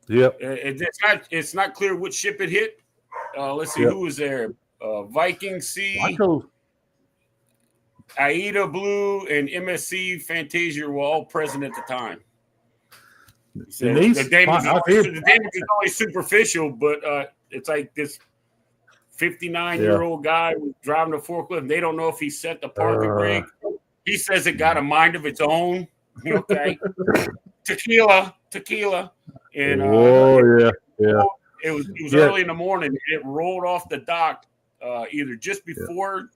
Yep. It's not clear which ship it hit. Let's see who was there. Viking Sea, Aida Blue, and MSC Fantasia were all present at the time. So the damage is only superficial, but it's like this 59-year-old guy was driving a forklift. And they don't know if he set the parking brake. He says it got a mind of its own. Okay, tequila, and it was early in the morning. It rolled off the dock either just before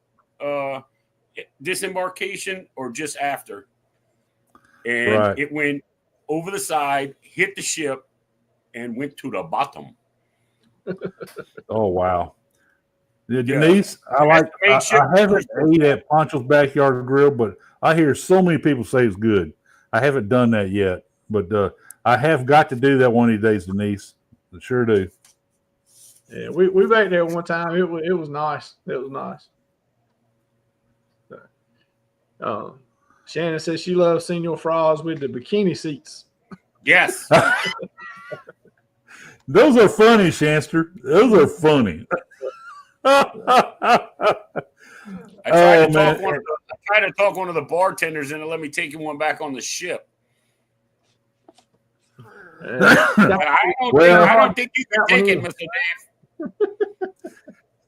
disembarkation or just after, and it went over the side, hit the ship, and went to the bottom. Oh wow! Yeah, Denise, I haven't ate at Pancho's Backyard Grill, but I hear so many people say it's good. I haven't done that yet, but I have got to do that one of these days, Denise. I sure do. Yeah, we ate there one time. It was nice. It was nice. Shannon says she loves Senor Frogs with the bikini seats. Yes. Those are funny, Shanster. Those are funny. I tried to talk one of the bartenders into let me take one back on the ship. I don't think you can take it, Mr. Dave.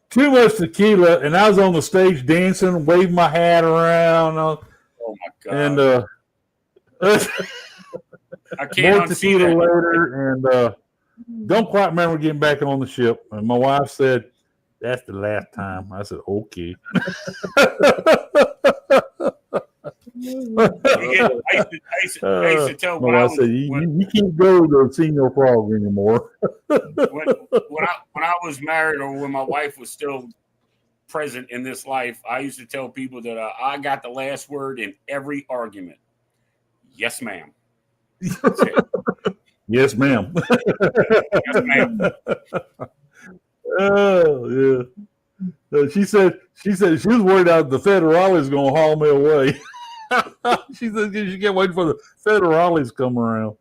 Too much tequila, and I was on the stage dancing, waving my hat around. Oh my god! And I can't more tequila later, and don't quite remember getting back on the ship. And my wife said, "That's the last time." I said, "Okay." I used to tell when I said, you can't go to Senor Frog anymore. when I was married or when my wife was still present in this life, I used to tell people that I got the last word in every argument. Yes, ma'am. Yes, ma'am. Yes, ma'am. Oh yeah. She said she was worried out the federales going to haul me away. She said she can't wait for the federales to come around.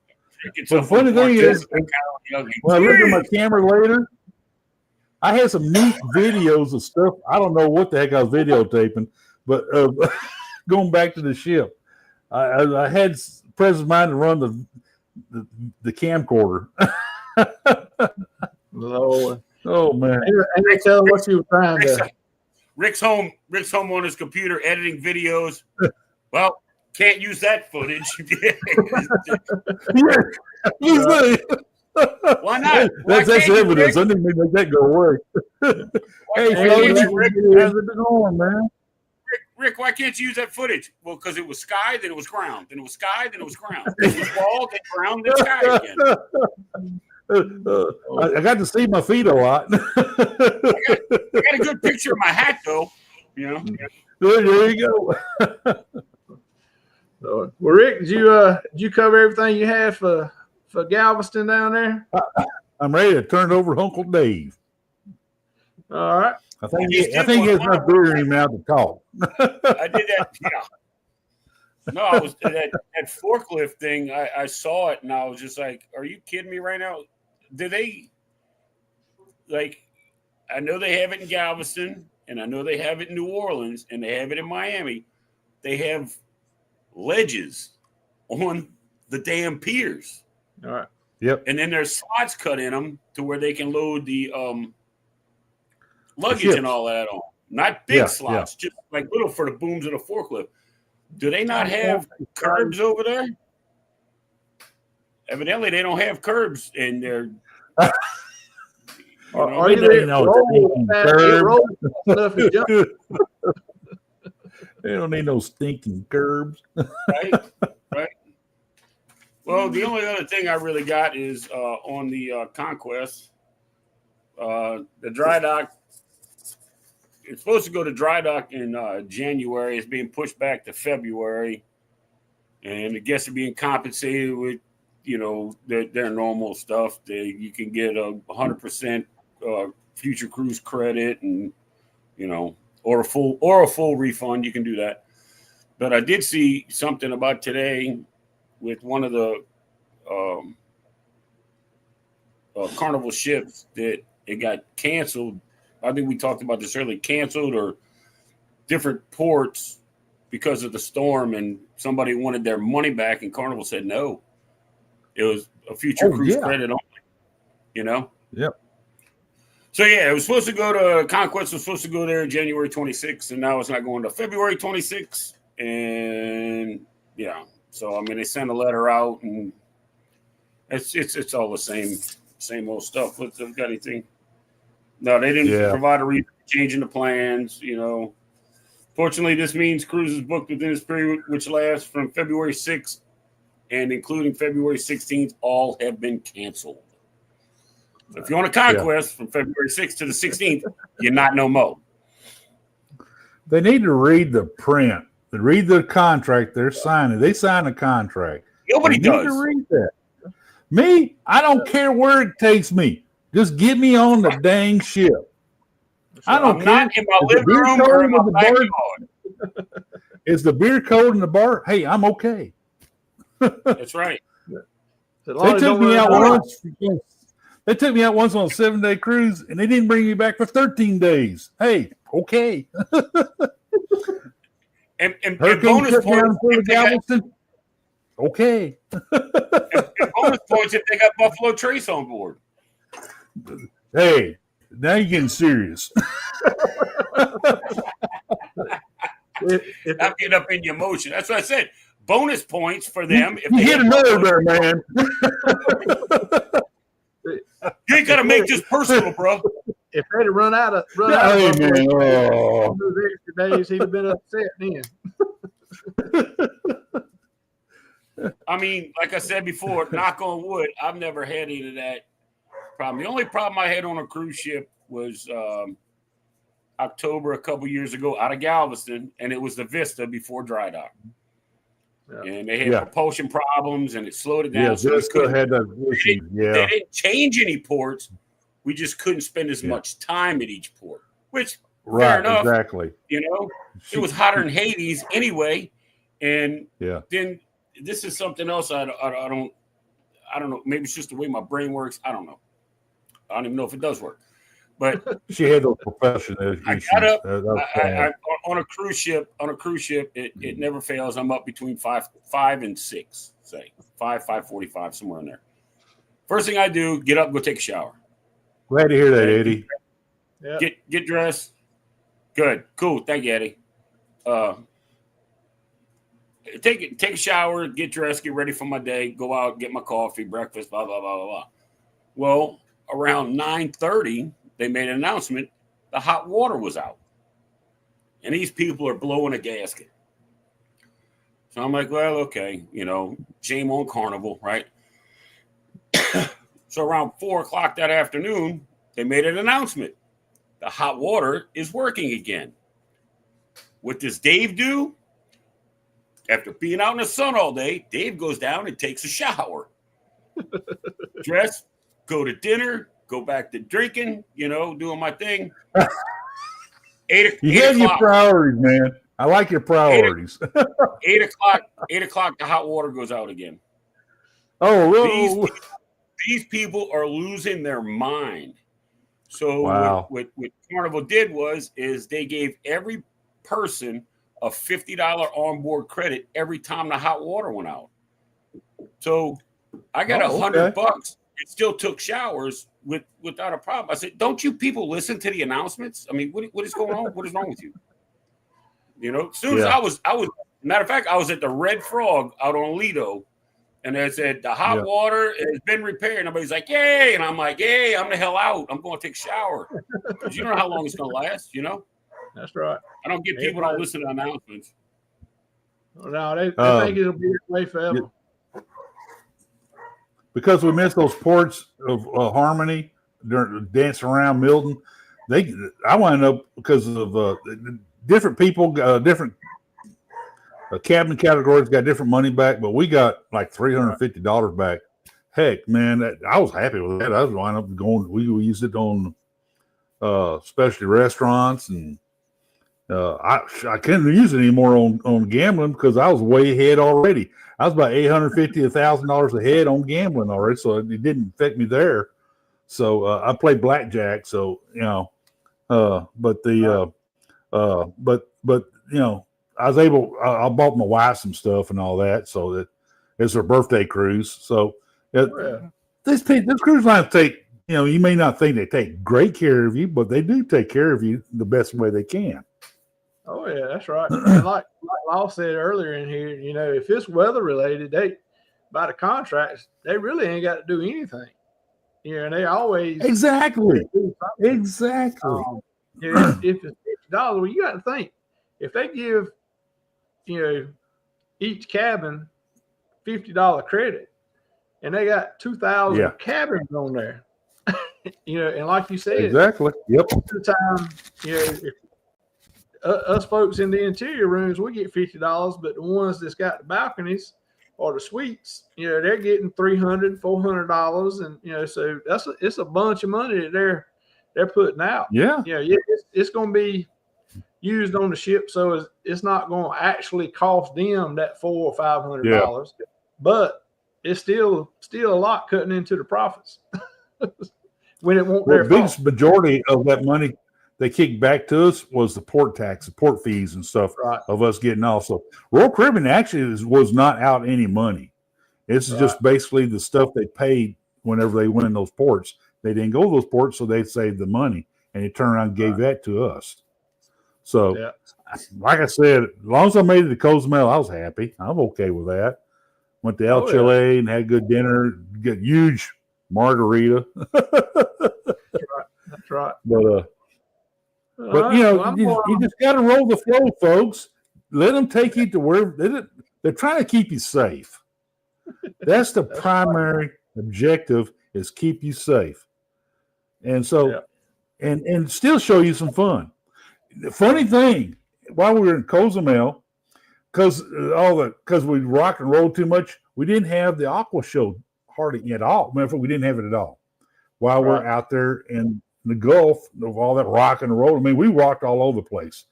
But the funny thing is, when I look at my camera later, I had some neat videos of stuff. I don't know what the heck I was videotaping, but going back to the ship, I had present mind to run the camcorder. Lord. Oh man! And they tell what you were trying to. Rick's home on his computer editing videos. Well, can't use that footage. Why not? That's evidence. I didn't make that go away. Hey, Rick, how's it been going, man? Rick, why can't you use that footage? Well, because it was sky, then it was ground, then it was sky, then it was ground. It was wall, then ground, then sky again. I got to see my feet a lot. I got a good picture of my hat, though. You know. There you go. Well, Rick, did you cover everything you had for Galveston down there? I'm ready to turn it over to Uncle Dave. All right. I think he has enough beer in him now to talk. I did that. Yeah. No, I was that forklift thing. I saw it and I was just like, "Are you kidding me right now?" Do they like? I know they have it in Galveston, and I know they have it in New Orleans, and they have it in Miami. They have ledges on the damn piers. All right. Yep. And then there's slots cut in them to where they can load the luggage and all that on. Not big slots, just like little for the booms of the forklift. Do they not have curbs over there? Evidently, they don't have curbs in their. Are you there? They don't need no stinking curbs. Right. Well, the only other thing I really got is on the Conquest, the dry dock. It's supposed to go to dry dock in January. It's being pushed back to February, and the guests are being compensated with, their normal stuff. You can get 100% future cruise credit, and or a full refund. You can do that. But I did see something about today with one of the Carnival ships that it got canceled. I think we talked about this earlier, canceled or different ports because of the storm, and somebody wanted their money back, and Carnival said no. It was a future cruise credit only, Yep. So, it was supposed to go to Conquest, was supposed to go there January 26th, and now it's not going to February 26th. And, so, I mean, they sent a letter out, and it's all the same old stuff. Got anything? No, they didn't provide a reason for changing the plans, Fortunately, this means cruises booked within this period, which lasts from February 6th and including February 16th, all have been canceled. So if you're on a Conquest from February 6th to the 16th, you're not no more. They need to read the print. They read the contract they're signing. They sign a contract. Nobody does. Need to read that. Me, I don't care where it takes me. Just get me on the dang ship. I don't care. Not in my living room or in my backyard. Is the beer cold in the bar? Hey, I'm okay. That's right. They took me out once. They took me out once on a 7-day cruise, and they didn't bring me back for 13 days. Hey, okay. and bonus points if they got, okay. and bonus points if they got Buffalo Trace on board. Hey, now you're getting serious. I'm getting up in your emotion. That's what I said. Bonus points for them. If they hit another there, man. You ain't got to make this personal, bro. If they'd have run out of those extra days, he'd have been upset then. I mean, like I said before, knock on wood, I've never had any of that problem. The only problem I had on a cruise ship was October a couple years ago out of Galveston, and it was the Vista before dry dock. Yeah. And they had propulsion problems, and it slowed it down. Yeah, Vista had that issue. They didn't change any ports, We just couldn't spend as much time at each port, which Right, fair enough. exactly. You know, it was hotter than Hades anyway. And then this is something else I don't know. Maybe it's just the way my brain works. I don't know. I don't even know if it does work. But she had those professional issues. I got up on a cruise ship. It never fails. I'm up between 5 and 6, say 5:45, somewhere in there. First thing I do, get up, go take a shower. Glad to hear that, Eddie. Get dressed. Good, cool. Thank you, Eddie. Take a shower, get dressed, get ready for my day. Go out, get my coffee, breakfast, blah blah blah blah blah. Well, around 9:30. They made an announcement the hot water was out. And these people are blowing a gasket. So I'm like, well, okay, shame on Carnival, right? So around 4 o'clock that afternoon, they made an announcement. The hot water is working again. What does Dave do? After being out in the sun all day, Dave goes down and takes a shower. Dress, go to dinner, go back to drinking, doing my thing. You have your priorities, man. I like your priorities. 8 o'clock, the hot water goes out again. Oh, really? These people are losing their mind. So what Carnival did is they gave every person a $50 onboard credit every time the hot water went out. So I got $100. It still took showers without a problem. I said, don't you people listen to the announcements? I mean, what is going on? What is wrong with you? As soon as I was, matter of fact, I was at the Red Frog out on Lido, and they said the hot water has been repaired. And everybody's like, yay. And I'm like, yay, I'm the hell out. I'm going to take a shower. Because you don't know how long it's going to last, That's right. I don't get people to listen to announcements. No, they think it'll be this way forever. Because we missed those ports of Harmony during dancing around Milton. I wound up because of different people, different cabin categories got different money back, but we got like $350 back. Heck, man, I was happy with that. I was wound up going. We used it on specialty restaurants, and I couldn't use it anymore on gambling because I was way ahead already. I was about $850, $1,000 ahead on gambling already, so it didn't affect me there. So I played blackjack, so but I was able. I bought my wife some stuff and all that, so that it's her birthday cruise. So this cruise lines take. You may not think they take great care of you, but they do take care of you the best way they can. Oh yeah, that's right. And like Law said earlier in here, if it's weather related, by the contracts, they really ain't got to do anything. And they always exactly. If it's $50, well, you got to think if they give each cabin $50 credit, and they got 2,000 cabins on there. And like you said, exactly. Yep. The time, if us folks in the interior rooms, we get $50, but the ones that's got the balconies or the suites, they're getting $300, $400, and so it's a bunch of money that they're putting out. Yeah. It's going to be used on the ship, so it's not going to actually cost them that $400 or $500, but it's still a lot cutting into the profits. When it won't. The biggest majority of that money they kicked back to us was the port tax, the port fees and stuff of us getting off. So Royal Caribbean actually was not out any money. It's just basically the stuff they paid whenever they went in those ports. They didn't go to those ports, so they saved the money, and they turned around and gave that to us. So, like I said, as long as I made it to Cozumel, I was happy. I'm okay with that. Went to El Chile and had good dinner, get huge margarita. That's right. But you just got to roll the flow, folks. Let them take you to where they're trying to keep you safe. That's the primary objective, is keep you safe. And so, and still show you some fun. The funny thing, while we were in Cozumel, because we rock and roll too much, we didn't have the Aqua Show hardly at all. Matter of fact, we didn't have it at all. while we're out there in the Gulf of all that rock and roll. I mean, we rocked all over the place.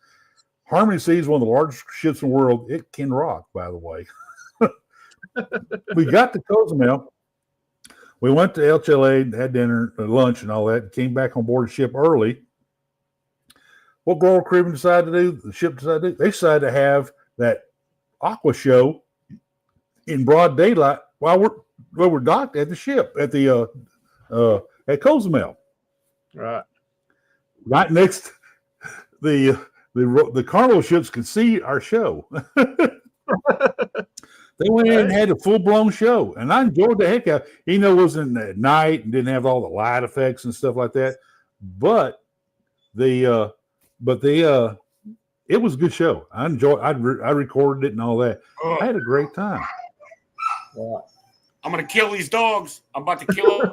Harmony Sea is one of the largest ships in the world. It can rock, by the way. We got to Cozumel. We went to LHLA, had dinner, lunch, and all that. Came back on board the ship early. What Royal Caribbean decided to do? The ship decided to do? They decided to have that aqua show in broad daylight while we're docked at the ship at the at Cozumel. Right next, the carnival ships could see our show. They went in and had a full-blown show, and I enjoyed the heck out. It wasn't at night and didn't have all the light effects and stuff like that, but it was a good show. I enjoyed. I recorded it and all that. I had a great time. I'm gonna kill these dogs. I'm about to kill them.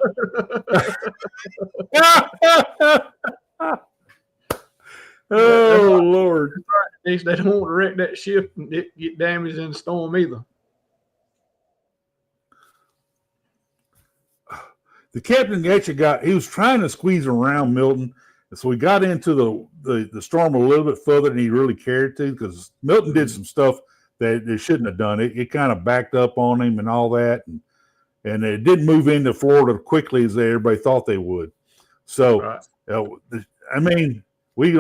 Oh Lord! They don't want to wreck that ship and get damaged in the storm either. The captain actually he was trying to squeeze around Milton. And so we got into the storm a little bit further than he really cared to, because Milton did some stuff that they shouldn't have done. It kind of backed up on him and all that. And it didn't move into Florida quickly as everybody thought they would. So, I mean, we're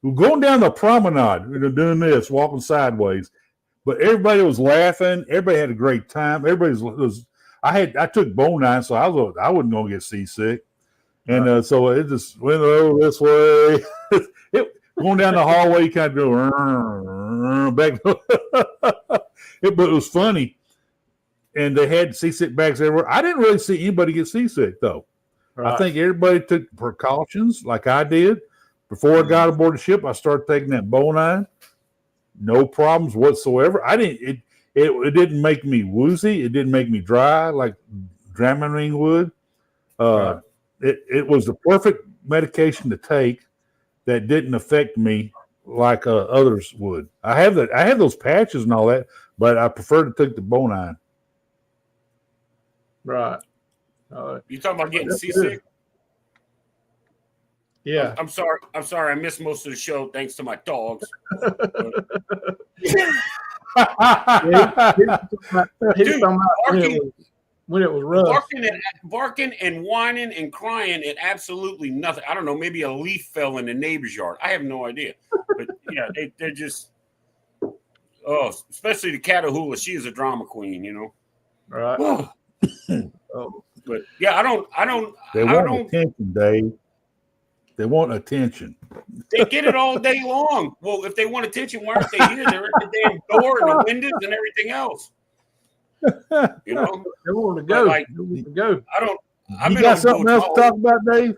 going down the promenade, doing this, walking sideways. But everybody was laughing. Everybody had a great time. I took Bonine, so I wasn't going to get seasick. And so it just went over this way. Going down the hallway, you kind of go back. But it was funny. And they had seasick bags everywhere. I didn't really see anybody get seasick, though. Right. I think everybody took precautions like I did. Before I got aboard the ship, I started taking that Bonine. No problems whatsoever. It didn't make me woozy. It didn't make me dry like Dramamine would. Right. It was the perfect medication to take that didn't affect me like others would. I have those patches and all that, but I prefer to take the Bonine. Right. You talking about getting seasick? Yeah. I'm sorry. I missed most of the show thanks to my dogs. Dude, when it was rough. Barking and whining and crying at absolutely nothing. I don't know. Maybe a leaf fell in the neighbor's yard. I have no idea. But yeah, they're just. Oh, especially the Catahoula. She is a drama queen, Right. But yeah, I don't. They want attention, Dave. They want attention. They get it all day long. Well, if they want attention, why aren't they here? They're at the damn door and the windows and everything else. They want to go. Like, they want to go. I don't. You got something else to talk about, Dave?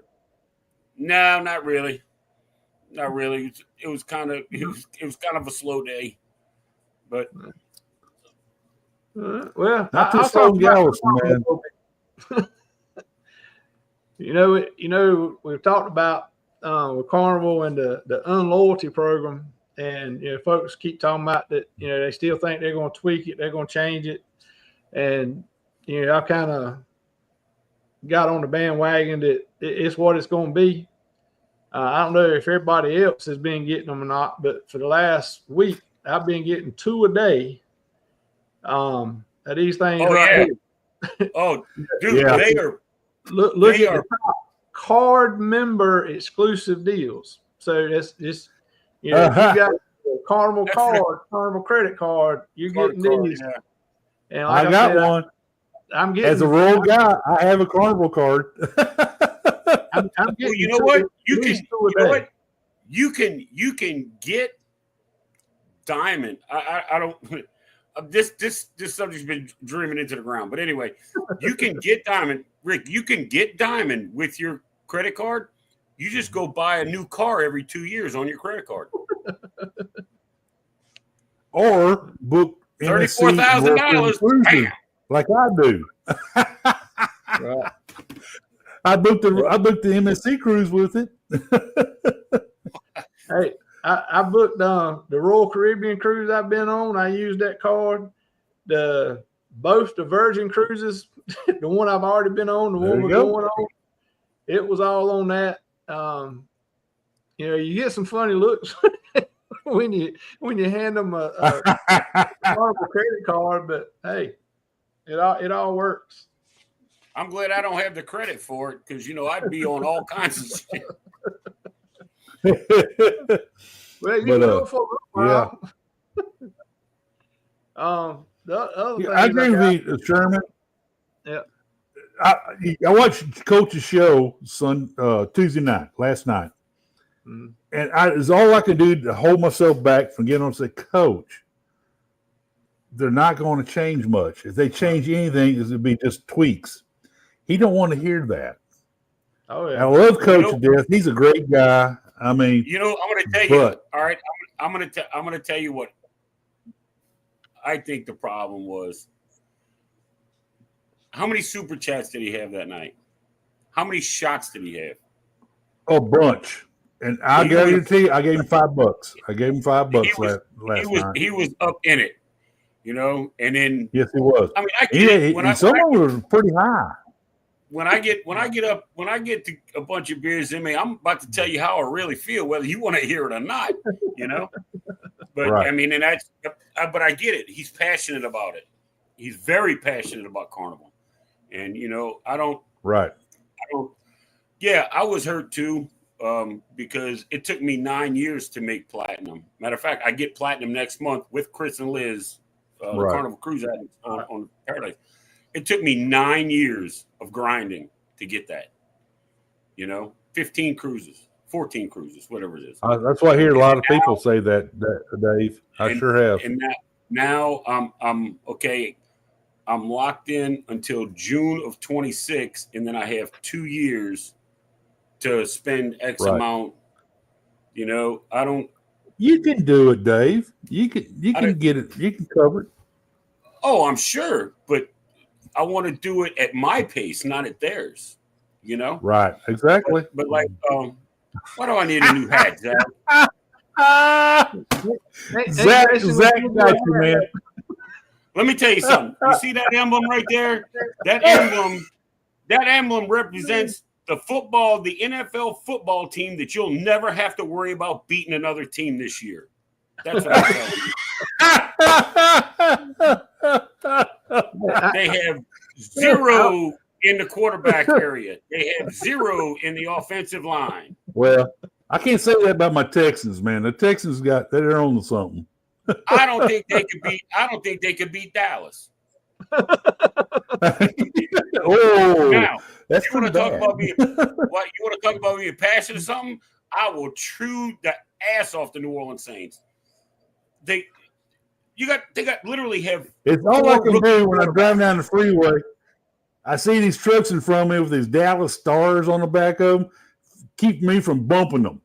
No, not really. Not really. It was kind of a slow day, but well, not too slow in Galveston, man. We've talked about with Carnival and the unloyalty program, and folks keep talking about that. They still think they're going to tweak it, they're going to change it, and I kind of got on the bandwagon that it's what it's going to be. I don't know if everybody else has been getting them or not, but for the last week, I've been getting 2 a day. Of these things. Here. Oh, dude, yeah. They are. Look at the top. Card member exclusive deals. So that's just if you got a Carnival card, Carnival credit card, you're getting these. Yeah. And like I got one. I'm getting as a royal guy. I have a Carnival card. I'm getting. Well, you know what? You can get diamond. I don't. This subject's been dreaming into the ground. But anyway, you can get diamond. Rick, you can get diamond with your credit card. You just go buy a new car every 2 years on your credit card. Or book $34,000 like I do. Right. I booked the MSC cruise with it. Hey, I booked the Royal Caribbean cruise I've been on. I used that card. The both the Virgin cruises, the one I've already been on, the There one you we're go. going on, it was all on that. You get some funny looks when you hand them a Carnival credit card, but hey, it all works. I'm glad I don't have the credit for it because I'd be on all kinds of shit. Well, you can do it for a little yeah. while. The other thing I agree with you, Sherman. Yeah. I watched Coach's show Tuesday night, last night. Mhm. And it's all I could do to hold myself back from getting on and say, Coach, they're not going to change much. If they change anything, it'll be just tweaks. He don't want to hear that. Oh yeah. I love Coach to death. He's a great guy. I mean, I'm going to tell you. All right, I'm going to tell you what I think the problem was. How many super chats did he have that night? How many shots did he have? A bunch. And I guarantee I gave him $5. I gave him $5 last night. He was up in it, and then yes, he was. I mean, I get it. Some of them were pretty high. When I get to a bunch of beers in me, I'm about to tell you how I really feel, whether you want to hear it or not, But right. I mean, but I get it. He's passionate about it. He's very passionate about Carnival, and I don't. Right. Yeah, I was hurt too, because it took me 9 years to make platinum. Matter of fact, I get platinum next month with Chris and Liz, the Carnival Cruise Addicts on Paradise. It took me 9 years of grinding to get that. 15 cruises, 14 cruises, whatever it is. That's why I hear a lot of people say that, Dave. I sure have. And now I'm okay. I'm locked in until June of 26, and then I have 2 years to spend X amount. I don't. You can do it, Dave. You can get it. You can cover it. Oh, I'm sure, but I want to do it at my pace, not at theirs. Right. Exactly. But like, why do I need a new hat, Zach? Zach got you, man. Let me tell you something. You see that emblem right there? That emblem represents the NFL football team that you'll never have to worry about beating another team this year. That's what I'm telling you. They have 0 in the quarterback area. They have 0 in the offensive line. Well, I can't say that about my Texans, man. The Texans they're on to something. I don't think they could beat Dallas. Now, that's you want to talk about being passionate or something? I will chew the ass off the New Orleans Saints. They literally have. It's all I can do when I'm driving down the freeway. I see these trucks in front of me with these Dallas stars on the back of them. Keep me from bumping them.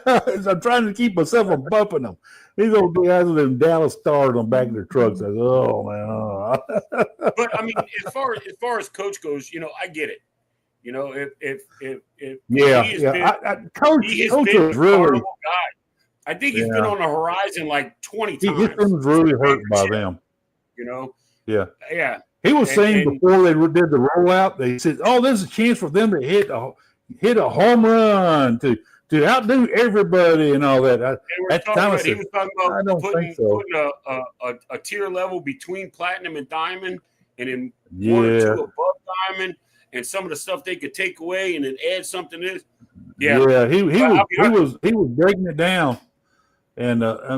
I'm trying to keep myself from bumping them. These old guys with them Dallas stars on the back of their trucks. I go, oh man. But I mean, as far as coach goes, I get it. Coach is really guy. I think he's been on the horizon like 20 times. His was really hurt by them. Yeah. He was saying before they did the rollout, they said, "Oh, there's a chance for them to hit a home run to outdo everybody and all that." He was talking about putting a tier level between platinum and diamond, and then 1 or 2 above diamond, and some of the stuff they could take away and then add something to this. He was breaking it down, and I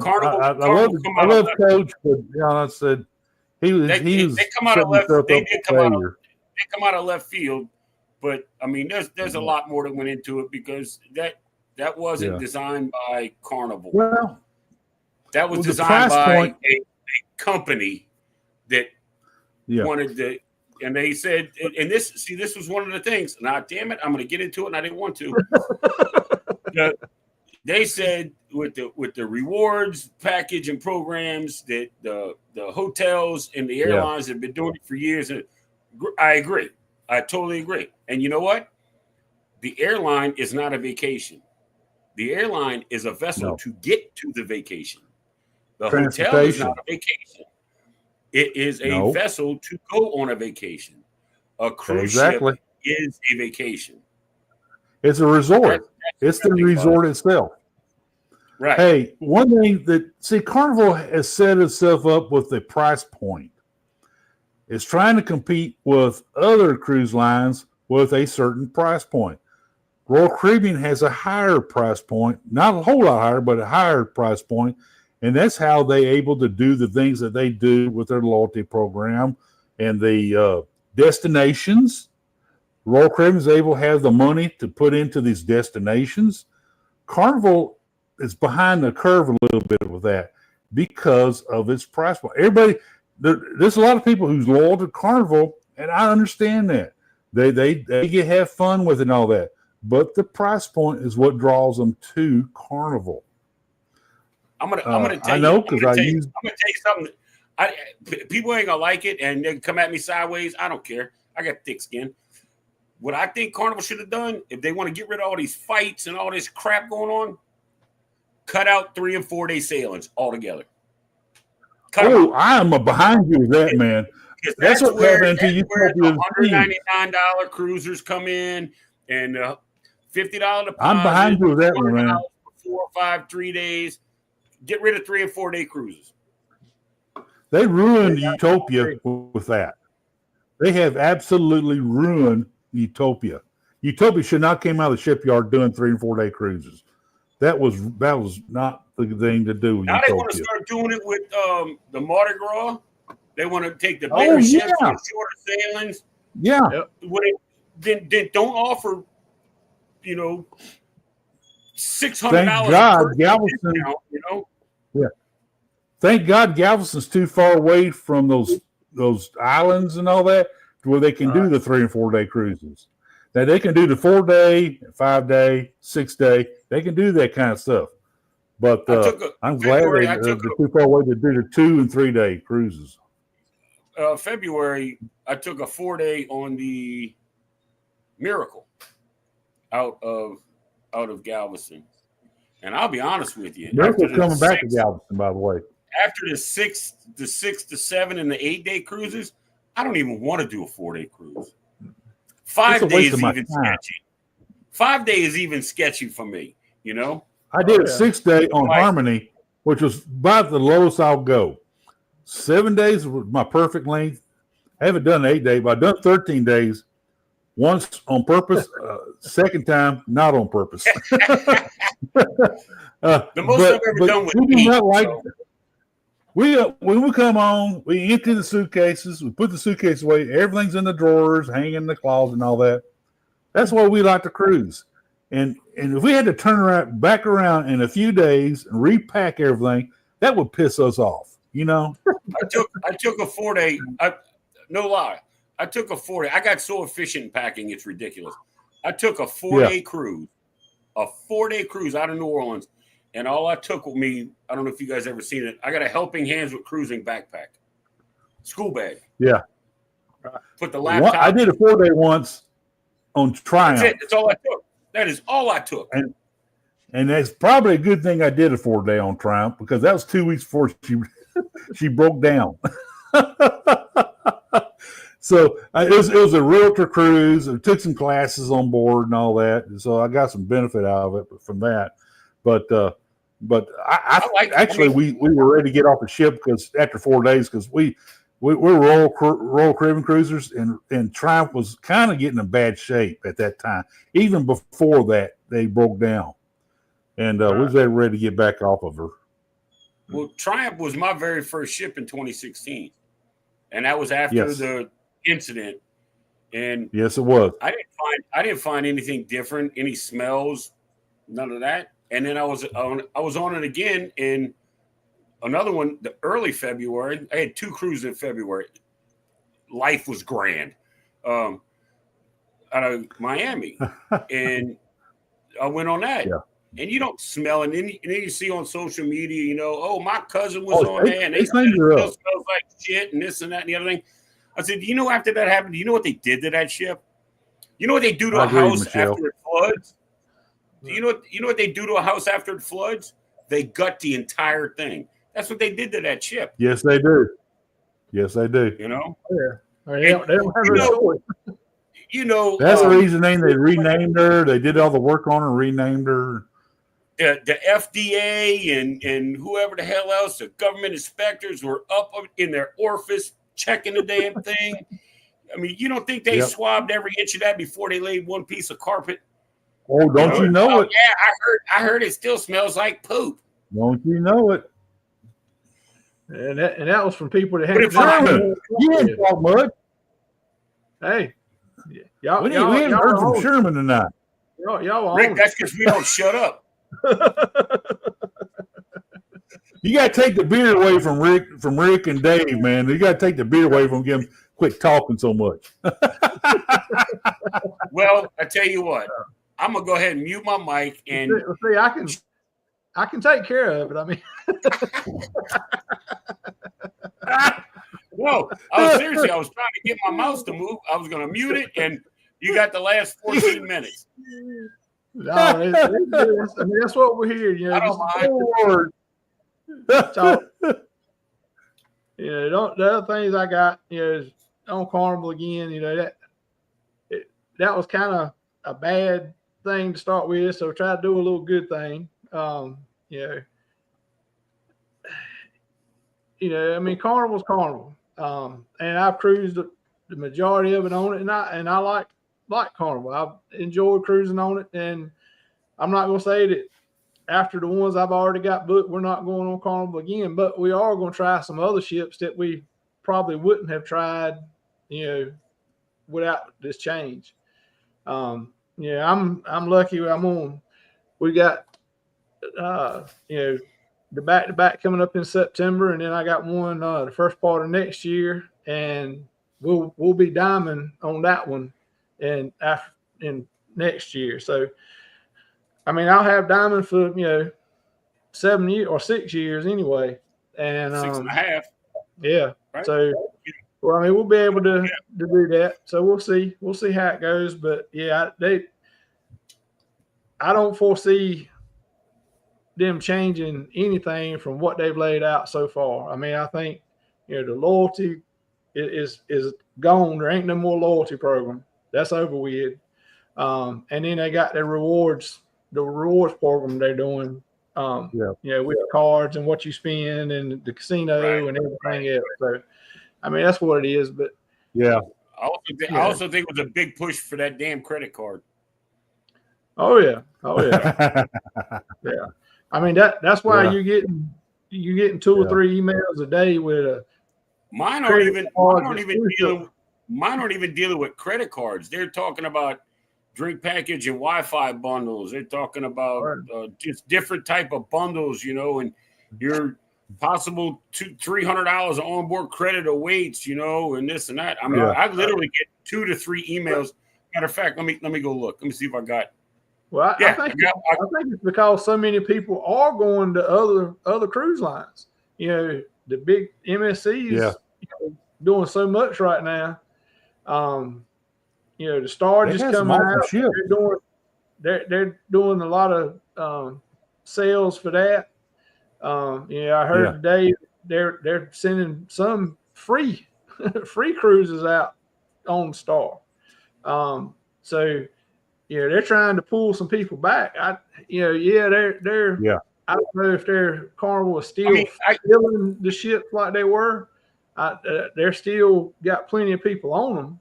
love Coach, but I said. They come out of left. They did come out of left field, but I mean, there's a lot more that went into it because that wasn't designed by Carnival. Well, that was designed by a company that wanted to. And they said, and this was one of the things. Now, damn it, I'm going to get into it, and I didn't want to. They said with the rewards package and programs that the hotels and the airlines have been doing it for years. And I agree. I totally agree. And you know what? The airline is not a vacation. The airline is a vessel to get to the vacation. The hotel is not a vacation. It is a No. vessel to go on a vacation. A cruise Exactly. ship is a vacation. It's a resort. That's It's the big resort buzz. itself. Right. Hey, one thing Carnival has set itself up with a price point. It's trying to compete with other cruise lines with a certain price point. Royal Caribbean has a higher price point, not a whole lot higher, but a higher price point, and that's how they're able to do the things that they do with their loyalty program and the destinations. Royal Caribbean is able to have the money to put into these destinations. Carnival is behind the curve a little bit with that because of its price point. There's a lot of people who's loyal to Carnival, and I understand that. They have fun with it and all that. But the price point is what draws them to Carnival. I'm gonna tell you. I know because I'm gonna tell you something. People ain't gonna like it, and they come at me sideways. I don't care. I got thick skin. What I think Carnival should have done, if they want to get rid of all these fights and all this crap going on, cut out 3 and 4 day sailings altogether. I am behind you with that, man. That's what happened to you. $199 cruisers come in and $50 deposit. I'm behind you with that one, man. 4 or 5, 3 days. Get rid of 3 and 4 day cruises. They ruined Utopia with that. They have absolutely ruined Utopia. Utopia should not came out of the shipyard doing 3 and 4 day cruises. That was not the thing to do with now Utopia. They want to start doing it with the Mardi Gras. They want to take the bigger ships and shorter sailings. Yeah. Then don't offer, $600 Thank God Galveston. Yeah. Thank God Galveston's too far away from those islands and all that to where they can do the 3 and 4 day cruises. Now they can do the 4 day, 5 day, 6 day. They can do that kind of stuff. But I'm glad they're too far away to do the 2 and 3 day cruises. February, I took a 4 day on the Miracle out of Galveston. And I'll be honest with you. Miracle's coming back to Galveston, by the way. After the 6 to 7 and the 8 day cruises, I don't even want to do a 4 day cruise. 5 days even sketchy. 5 days is even sketchy for me, I did a 6 day on Harmony, which was about the lowest I'll go. 7 days was my perfect length. I haven't done 8 days, but I've done 13 days. Once on purpose, second time not on purpose. The most I've ever done with me. When we come on, we empty the suitcases, we put the suitcase away, everything's in the drawers, hanging in the closet and all that. That's why we like to cruise. And if we had to turn back around in a few days and repack everything, that would piss us off, I took a 4 day, no lie. I took a 4 day. I got so efficient in packing, it's ridiculous. I took a 4 day cruise, out of New Orleans. And all I took with me, I don't know if you guys ever seen it. I got a Helping Hands with Cruising backpack, school bag. Yeah. Put the laptop. I did a 4 day once on Triumph. That's it. That's all I took. That is all I took. And that's probably a good thing I did a 4 day on Triumph because that was 2 weeks before she broke down. So it was a realtor cruise. I took some classes on board and all that. And so I got some benefit out of it from that. But we were ready to get off the ship because after 4 days, because we were Royal Caribbean cruisers and Triumph was kind of getting in bad shape at that time. Even before that, they broke down, and we was ready to get back off of her. Well, Triumph was my very first ship in 2016, and that was after the incident. And yes, it was. I didn't find anything different, any smells, none of that. And then I was on it again in another one, the early February. I had 2 cruises in February. Life was grand. Out of Miami. And I went on that. Yeah. And you don't smell it. And then you see on social media, my cousin was on there and they said it smells like shit and this and that and the other thing. I said, after that happened, do you know what they did to that ship? You know what they do to a house after it floods? You know what they do to a house after it floods? They gut the entire thing. That's what they did to that ship. Yes, they do. Yes, they do. You know, I mean, they don't have a choice. That's the reason they renamed her. They did all the work on her, renamed her. The FDA and whoever the hell else, the government inspectors were up in their orifice checking the damn thing. I mean, you don't think they swabbed every inch of that before they laid one piece of carpet? Oh, don't you know it? Yeah, I heard it still smells like poop. Don't you know it? And that was from people that had. Sherman, you didn't talk much. Hey, y'all, we haven't heard from Sherman tonight. Y'all Rick, that's because we don't shut up. You got to take the beer away from Rick and Dave, man. You got to take the beer away from them. Quit talking so much. Well, I tell you what, I'm gonna go ahead and mute my mic and see. I can take care of it. I mean, no, seriously, I was trying to get my mouse to move. I was gonna mute it, and you got the last 14 minutes. No, I mean, that's what we're here. You know, I don't mind. So, the other things I got, is on Carnival again. That was kind of a bad thing to start with, so try to do a little good thing. I mean, Carnival's Carnival, and I've cruised the majority of it on it, and I like Carnival. I've enjoyed cruising on it, and I'm not going to say that after the ones I've already got booked, we're not going on Carnival again, but we are going to try some other ships that we probably wouldn't have tried, without this change. I'm lucky. We got, the back-to-back coming up in September, and then I got one the first part of next year, and we'll be diamond on that one, and in next year. So, I mean, I'll have diamond for 7 years or 6 years anyway, and 6.5. Yeah. Right? So, well, I mean, we'll be able to do that. So we'll see how it goes. But yeah, I don't foresee them changing anything from what they've laid out so far. I mean, I think the loyalty is gone. There ain't no more loyalty program. That's over with. And then they got their rewards program they're doing. With the cards and what you spend and the casino and everything else. So, I mean, that's what it is. But yeah, I also think it was a big push for that damn credit card. Oh yeah. Yeah. I mean that's why you're getting 2 or 3 emails a day with a. Mine aren't even dealing with credit cards. They're talking about drink package and Wi-Fi bundles. They're talking about just different type of bundles, and your possible $300 of onboard credit awaits, and this and that. I mean, I literally get 2 to 3 emails. Matter of fact, let me go look. Let me see if I got. Well, I think it's because so many people are going to other cruise lines. The big MSCs doing so much right now. The Star just coming out. They're doing a lot of sales for that. I heard today they're sending some free cruises out on Star. So they're trying to pull some people back. I don't know if their Carnival is still filling the ships like they were. They're still got plenty of people on them,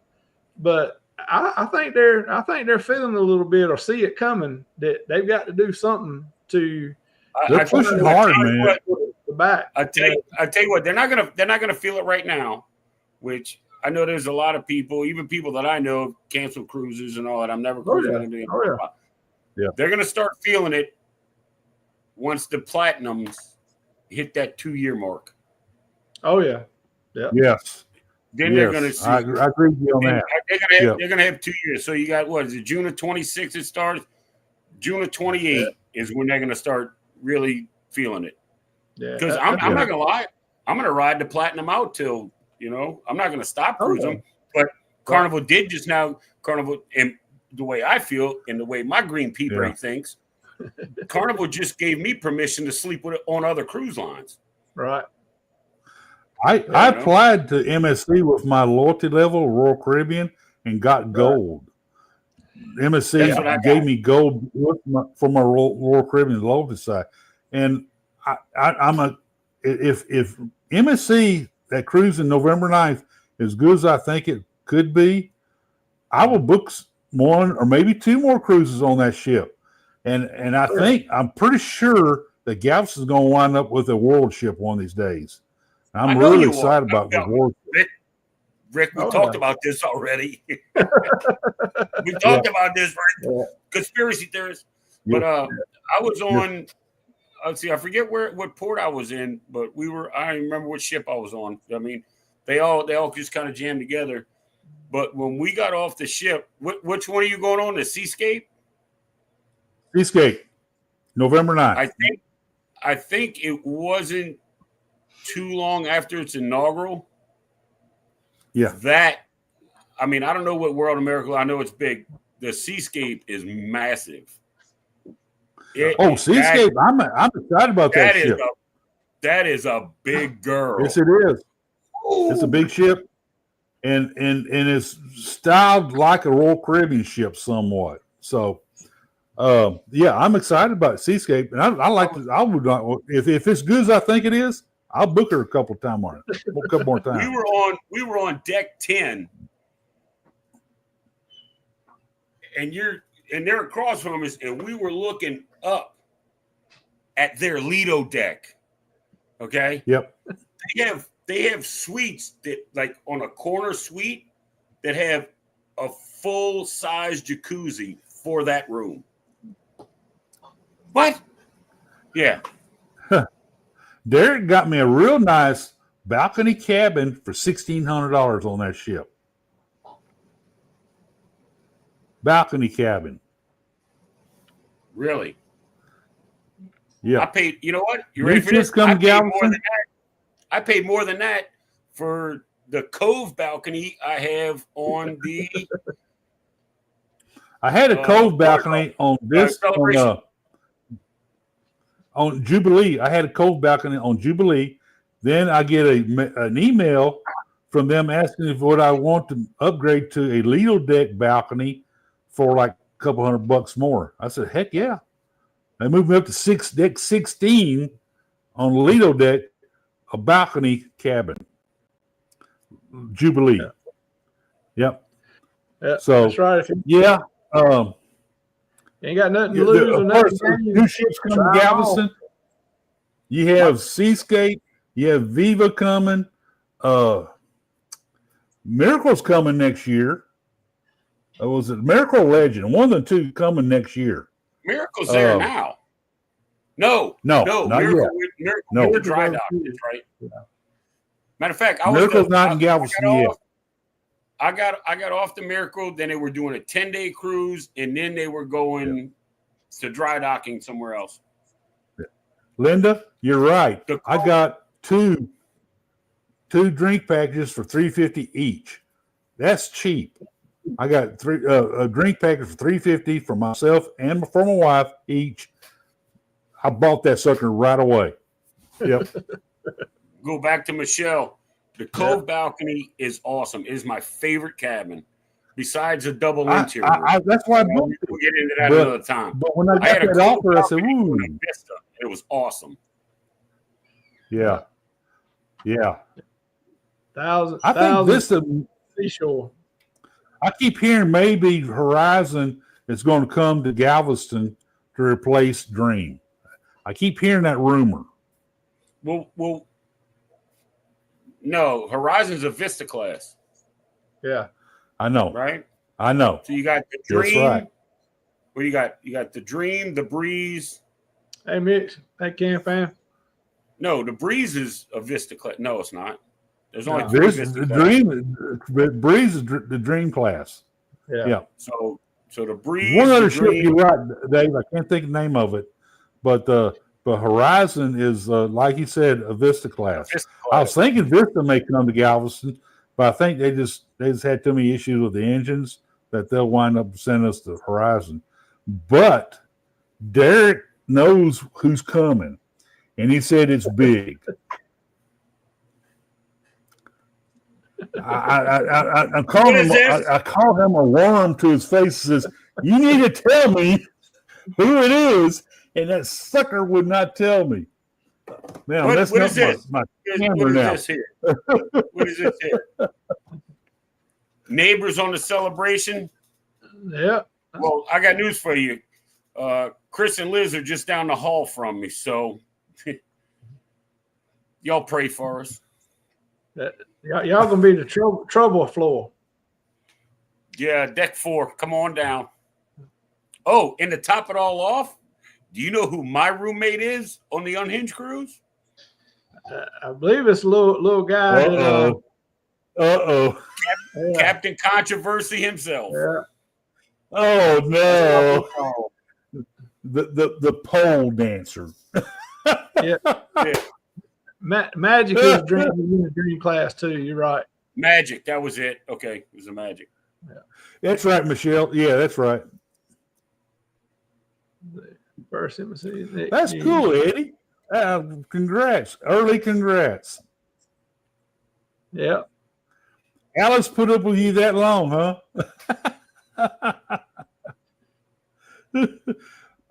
but I think they're feeling a little bit or see it coming that they've got to do something to. They're pushing hard, man. Back. I tell you what, they're not gonna feel it right now, which I know there's a lot of people, even people that I know, cancel cruises and all that. I'm never cruising. They're gonna start feeling it once the platinums hit that 2-year mark. Oh yeah. Yeah. Yes. Then they're going to see. I agree with you on that. They're going to have 2 years. So you got, what is it, June of 26 it starts? June of 28 is when they're going to start really feeling it. Yeah. Because I'm not going to lie. I'm going to ride the platinum out till, I'm not going to stop cruising. But Carnival did just now. Carnival, and the way I feel and the way my green pea brain thinks, Carnival just gave me permission to sleep on other cruise lines. Right. I applied to MSC with my loyalty level, Royal Caribbean, and got gold. MSC gave me gold for my Royal Caribbean loyalty side, and if MSC that cruise in November 9th is good as I think it could be, I will book one or maybe two more cruises on that ship, and I'm pretty sure that Galveston's going to wind up with a world ship one of these days. I'm really excited about the world ship. Rick, we talked about this already. We talked about this, right? Conspiracy theorists. But I was on. Let's see, I forget what port I was in, but I don't remember what ship I was on. I mean, they all just kind of jammed together. But when we got off the ship, which one are you going on? The Seascape? Seascape, November 9th. I think it wasn't too long after its inaugural. Yeah. I don't know what World America, I know it's big. The Seascape is massive. Seascape! I'm excited about that ship. That is a big girl. Yes, it is. Ooh. It's a big ship, and it's styled like a Royal Caribbean ship somewhat. So, I'm excited about Seascape, and I like to. I would not if it's good as I think it is. I'll book her a couple more times. We were on deck 10, and they're across from us, and we were looking up at their Lido deck. Okay. Yep. They have suites that, like, on a corner suite that have a full size jacuzzi for that room. What? Yeah. Derek got me a real nice balcony cabin for $1,600 on that ship. Balcony cabin. Really? Yeah. I paid, you know what? You ready for this? I paid more than that for the Cove balcony I have on the. I had a Cove balcony on this on Jubilee. I had a Cove balcony on Jubilee. Then I get an email from them asking if what I want to upgrade to a Lido deck balcony for like a couple $100 more. I said, heck yeah. They moved me up to deck 16 on the Lido deck, a balcony cabin. Jubilee. Yep. So that's right. You ain't got nothing to lose. Two ships coming to Galveston. You have Seascape. You have Viva coming. Miracle's coming next year. Was it Miracle Legend? One of the two coming next year. Miracle's there now. No, not Miracle, yet. Miracle dry dock. That's right. Yeah. Matter of fact, Miracle's not in Galveston yet. I got off the Miracle, then they were doing a 10-day cruise, and then they were going to dry docking somewhere else. Linda, you're right. I got two drink packages for $350 each. That's cheap. I got a drink package for $350 for myself and for my wife each. I bought that sucker right away. Yep. Go back to Michelle. The Cove balcony is awesome. It is my favorite cabin, besides a double interior. That's why I booked it. We'll get into that another time. But when I got that offer, I said, "Ooh, it was awesome." Yeah. I think Vista seashore. I keep hearing maybe Horizon is going to come to Galveston to replace Dream. I keep hearing that rumor. Well, no, Horizon's a Vista class. Yeah, I know. Right? I know. So you got the Dream. That's right. Well, you got the Dream, the Breeze. Hey, Mitch. Hey, Cam fan. No, the Breeze is a Vista class. No, it's not. There's only three Vista Dream. Breeze is the Dream class. Yeah. So the Breeze. One other ship you're right, Dave. I can't think of the name of it, but Horizon is like you said, a Vista class. I was thinking Vista may come to Galveston, but I think they just had too many issues with the engines that they'll wind up sending us to Horizon. But Derek knows who's coming, and he said it's big. I'm calling him. I call him a worm to his face. And says, "You need to tell me who it is," and that sucker would not tell me. Man, what is this? My What is this here? What is this here? Neighbors on the celebration. Yeah. Well, I got news for you. Chris and Liz are just down the hall from me, so y'all pray for us. Y'all gonna be the trouble floor. Yeah, deck 4. Come on down. Oh, and to top it all off, do you know who my roommate is on the Unhinged cruise? I believe it's a little guy. Captain Controversy himself. Yeah. Oh no. The pole dancer. Yeah. Magic is dreaming in the dream class too. You're right. Magic, that was it. Okay, it was a Magic. Yeah. That's right, Michelle. Yeah, that's right. First embassy. That's cool, Eddie. Congrats. Early congrats. Yeah. Alice put up with you that long, huh?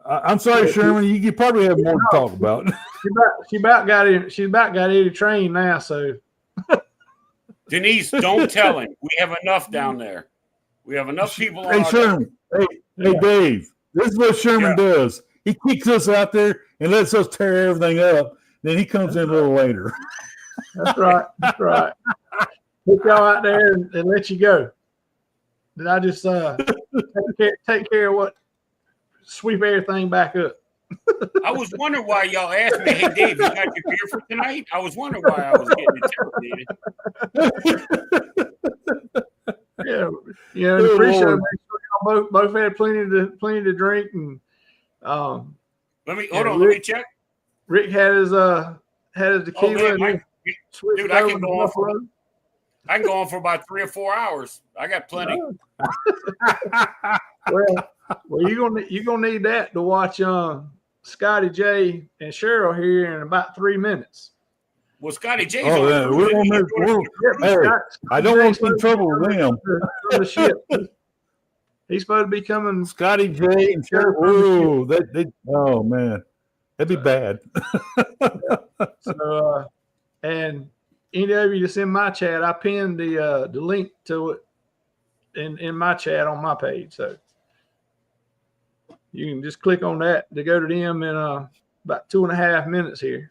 I'm sorry, Sherman. You probably have more to talk about. She about got Eddie trained now. So, Denise, don't tell him. We have enough down there. We have enough people. Hey, Sherman. Hey, Dave. This is what Sherman does. He kicks us out there and lets us tear everything up. Then he comes in a little later. That's right. That's right. Put y'all out there and let you go. Then I just take care of what, sweep everything back up. I was wondering why y'all asked me, "Hey, Dave, you got your beer for tonight?" I was wondering why I was getting interrogated. Yeah. The pre-show, make sure y'all both had plenty to drink, and let me check. Rick had his tequila. Dude, I can go on for about 3 or 4 hours. I got plenty. Well, you're gonna need that to watch Scotty J and Cheryl here in about 3 minutes. Well, Scotty J's I don't want to be in trouble with them. The ship. He's supposed to be coming. Scotty J and Cheryl. Oh man, that'd be bad. So, and any of you that's in my chat, I pinned the link to it in my chat on my page. So you can just click on that to go to them in about 2.5 minutes here.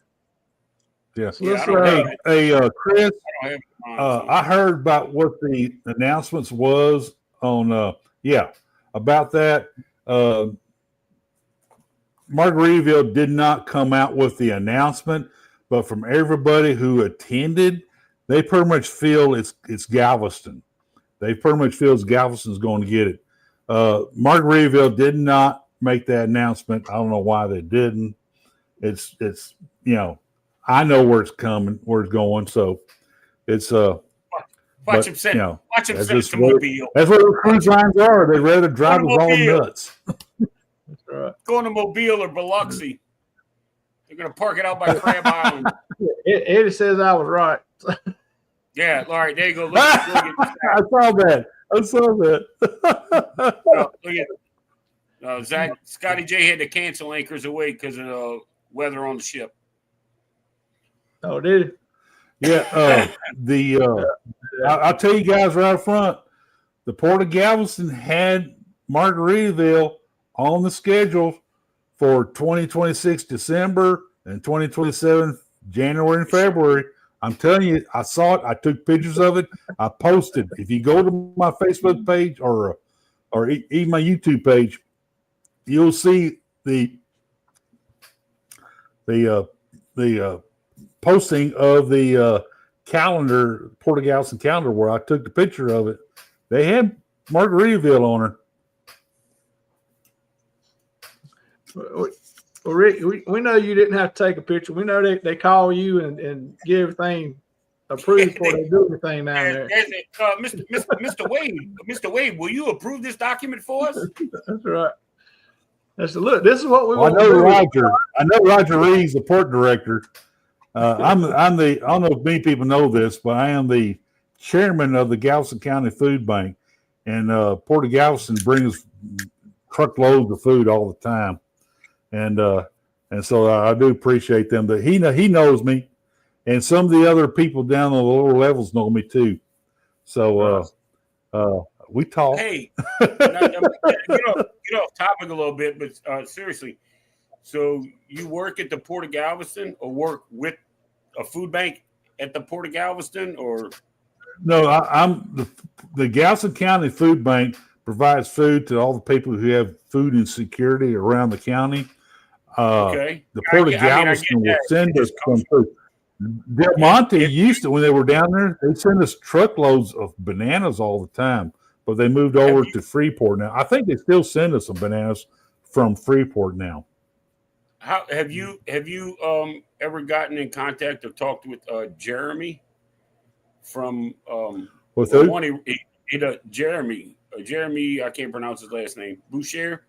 Yeah. So Chris, I heard about what the announcements was on, about that. Margaritaville did not come out with the announcement, but from everybody who attended, they pretty much feel it's Galveston. They pretty much feel Galveston's going to get it. Margaritaville did not make that announcement. I don't know why they didn't. It's I know where it's coming, where it's going. So it's watch him send to Mobile. That's what the cruise lines are. They'd rather drive us all nuts. That's right. Going to Mobile or Biloxi. They're going to park it out by Crab Island. Eddie says I was right. Yeah, all right, there you go. Look I saw that. Look at Zach. Scotty J had to cancel anchors away because of the weather on the ship. Oh, did it? Yeah. I'll tell you guys right up front. The Port of Galveston had Margaritaville on the schedule for 2026 December and 2027 January and February. I'm telling you, I saw it. I took pictures of it. I posted. If you go to my Facebook page or even my YouTube page, you'll see the posting of the calendar, Port of Galveston calendar, where I took the picture of it. They had Margaritaville on her. Well, Rick, we know you didn't have to take a picture. We know they call you and get everything approved before they do anything down there. Mr. Wade, will you approve this document for us? That's right. Look. This is what we want. I know Roger Reeves, the port director. I don't know if many people know this, but I am the chairman of the Galveston County Food Bank, and Port of Galveston brings truckloads of food all the time, and so I do appreciate them. But he knows me, and some of the other people down on the lower levels know me too. So we talk. Hey, get off topic a little bit, but seriously, so you work at the Port of Galveston, or work with a food bank at the Port of Galveston, or? No, I'm the Galveston County Food Bank provides food to all the people who have food insecurity around the county. Okay. The Port of Galveston will send us some food. Del Monte used to, when they were down there, they send us truckloads of bananas all the time, but they moved over to Freeport now. I think they still send us some bananas from Freeport now. How have you ever gotten in contact or talked with Jeremy from with who? Jeremy, I can't pronounce his last name. Boucher?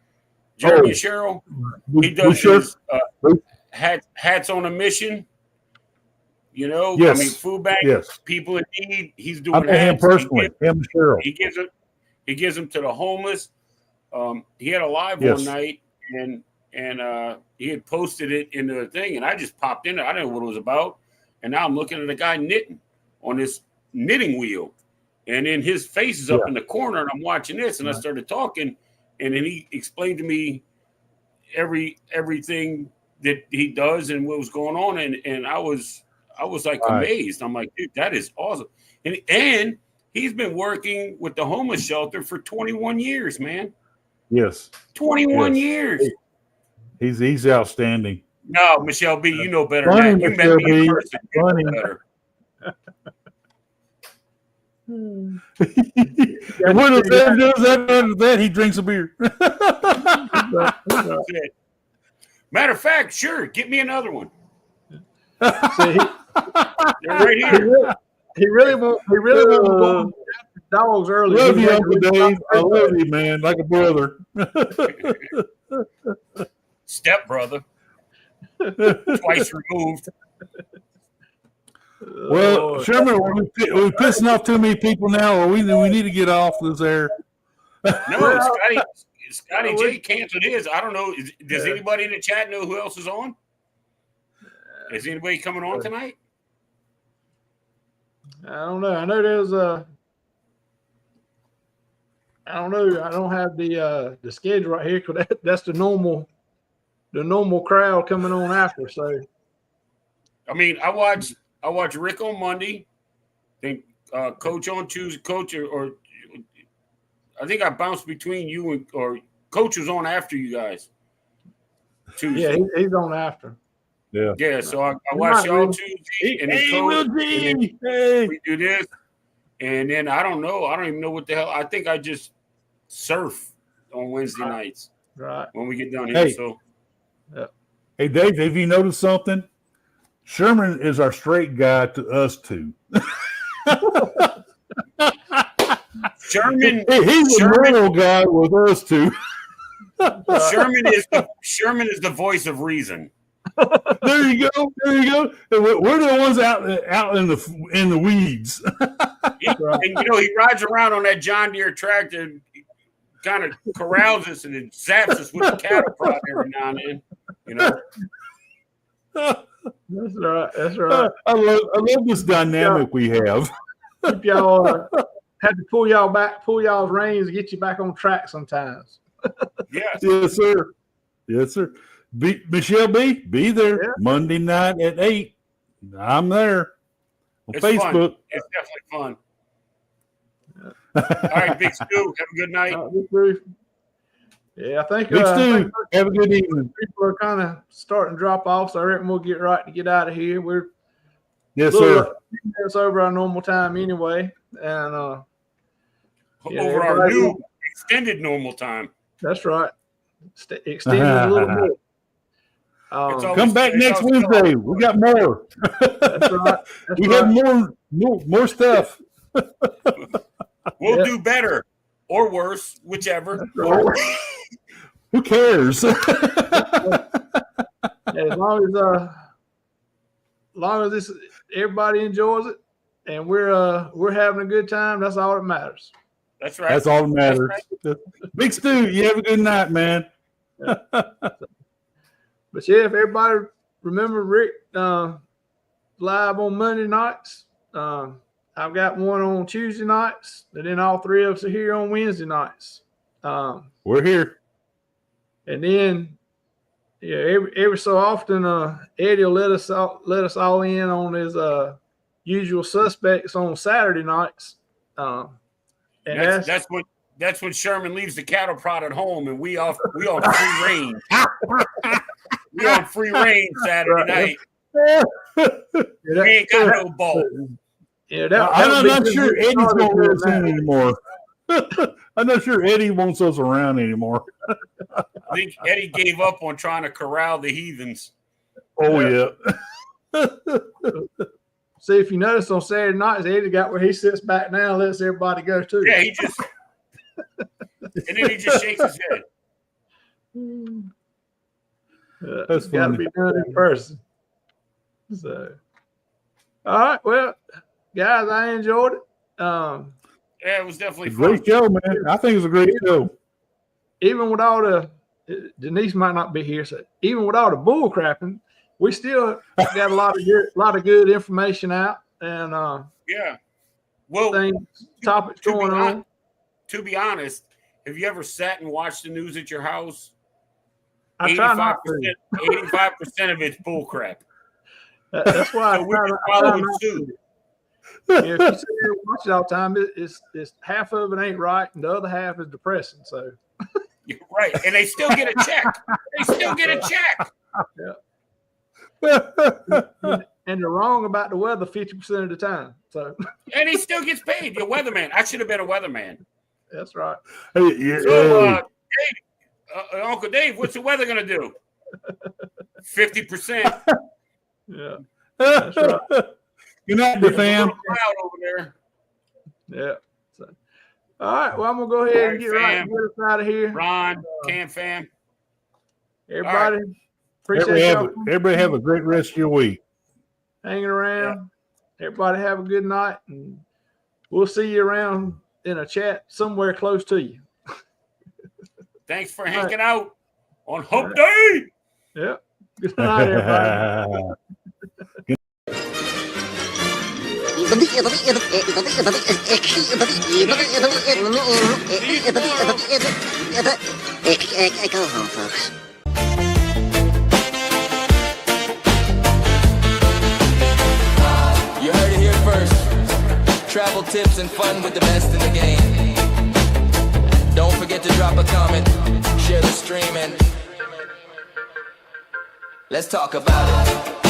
Jeremy Sherrill. He does his hats on a mission. You know, yes. I mean, food bank, people in need. He's doing. I know him personally. Him Sherrill. He gives them to the homeless. He had a live one night, and he had posted it in the thing, and I just popped in it. I didn't know what it was about, and now I'm looking at a guy knitting on this knitting wheel, and then his face is up in the corner, and I'm watching this, and I started talking, and then he explained to me everything that he does and what was going on, and I was like amazed. I'm like, dude, that is awesome, and he's been working with the homeless shelter for 21 years, man. Yes, 21 years. He's outstanding. No, Michelle B, you know better than that. You met me in person. You know better. And when the man does that, he drinks a beer. Matter of fact, sure, get me another one. See, they're right here. He really won't go dogs early. Love you, Uncle Dave. I love you, man, like a brother. Step brother. Twice removed. Well, Sherman, we're pissing off too many people now, or we need to get off this air. No, Scotty J canceled his. I don't know. Does anybody in the chat know who else is on? Is anybody coming on tonight? I don't know. I know there's I don't know. I don't have the schedule right here because that's the normal crowd coming on after. So, I mean, I watch Rick on Monday, then Coach on Tuesday. Coach or I think I bounced between you and or Coach was on after you guys. Tuesday. Yeah, he's on after. Yeah. So I watch y'all Tuesday, and then Coach, and then we do this, and then I don't know. I don't even know what the hell. I think I just surf on Wednesday nights. Right. When we get done here. Hey. So. Hey, Dave, have you noticed something? Sherman is our straight guy to us two. Sherman, he's a normal guy with us two. Sherman is the voice of reason. There you go. We're the ones out in the weeds. And he rides around on that John Deere tractor, kind of corrals us and then zaps us with the cattle prod every now and then. You know. That's right. I love this dynamic we have. Keep y'all have to pull y'all's reins to get you back on track sometimes. Yes, sir. Michelle B, be there Monday night at 8. I'm there on Facebook. Fun. It's definitely fun. All right, Big Stu, have a good night. Yeah, I think Big Stu, have a good evening. People are kind of starting to drop off, so I reckon we'll get right to get out of here. We're yes, sir. It's over our normal time anyway, and over our new extended normal time. That's right. Extended a little bit. Come back next Wednesday. We got more. That's right. We have more stuff. We'll do better or worse, whichever. Right. Who cares? As long as this everybody enjoys it, and we're having a good time. That's all that matters. That's right. That's all that matters. Right. Big Stu, you have a good night, man. Yeah. But yeah, if everybody remember Rick live on Monday nights, I've got one on Tuesday nights, and then all three of us are here on Wednesday nights. We're here. And then, yeah, every so often, Eddie will let us all in on his usual suspects on Saturday nights. And that's when Sherman leaves the cattle prod at home, and we on free range. We on free range Saturday night. We ain't got no ball. Yeah, I'm not sure Eddie's gonna let us in anymore. I'm not sure Eddie wants us around anymore. I think Eddie gave up on trying to corral the heathens. Oh yeah. See, if you notice on Saturday nights, Eddie got where he sits back now and lets everybody go too. Yeah, he just and then he just shakes his head. That's got to be done in person. So, all right, well, guys, I enjoyed it. Yeah, it was definitely a great show, man. I think it was a great show. Even with all the Denise might not be here, so even with all the bull crapping, we still got a lot of good information out, and yeah, well, topics going on. To be honest, have you ever sat and watched the news at your house? I try not to. 85% of it's bull crap. That's why so I try not to. Yeah, if you sit here and watch it all the time, it's half of it ain't right, and the other half is depressing. So you're right, and they still get a check. They still get a check. Yeah. And they're wrong about the weather 50% of the time. So and he still gets paid. You're a weatherman. I should have been a weatherman. That's right. Hey, yeah, so, Dave, Uncle Dave, what's the weather gonna do? 50%. Yeah, that's right. Good night, fam. Cloud over there. Yeah. So, all right. Well, I'm gonna go ahead and get us out of here. Ron, Cam fam. Everybody, right. appreciate everybody have a great rest of your week. Hanging around. Yeah. Everybody have a good night, and we'll see you around in a chat somewhere close to you. Thanks for hanging out on Hump Day. Yeah. Good night, everybody. Go home, folks. You heard it here first. Travel tips and fun with the best in the game. Don't forget to drop a comment, share the stream, and let's talk about it.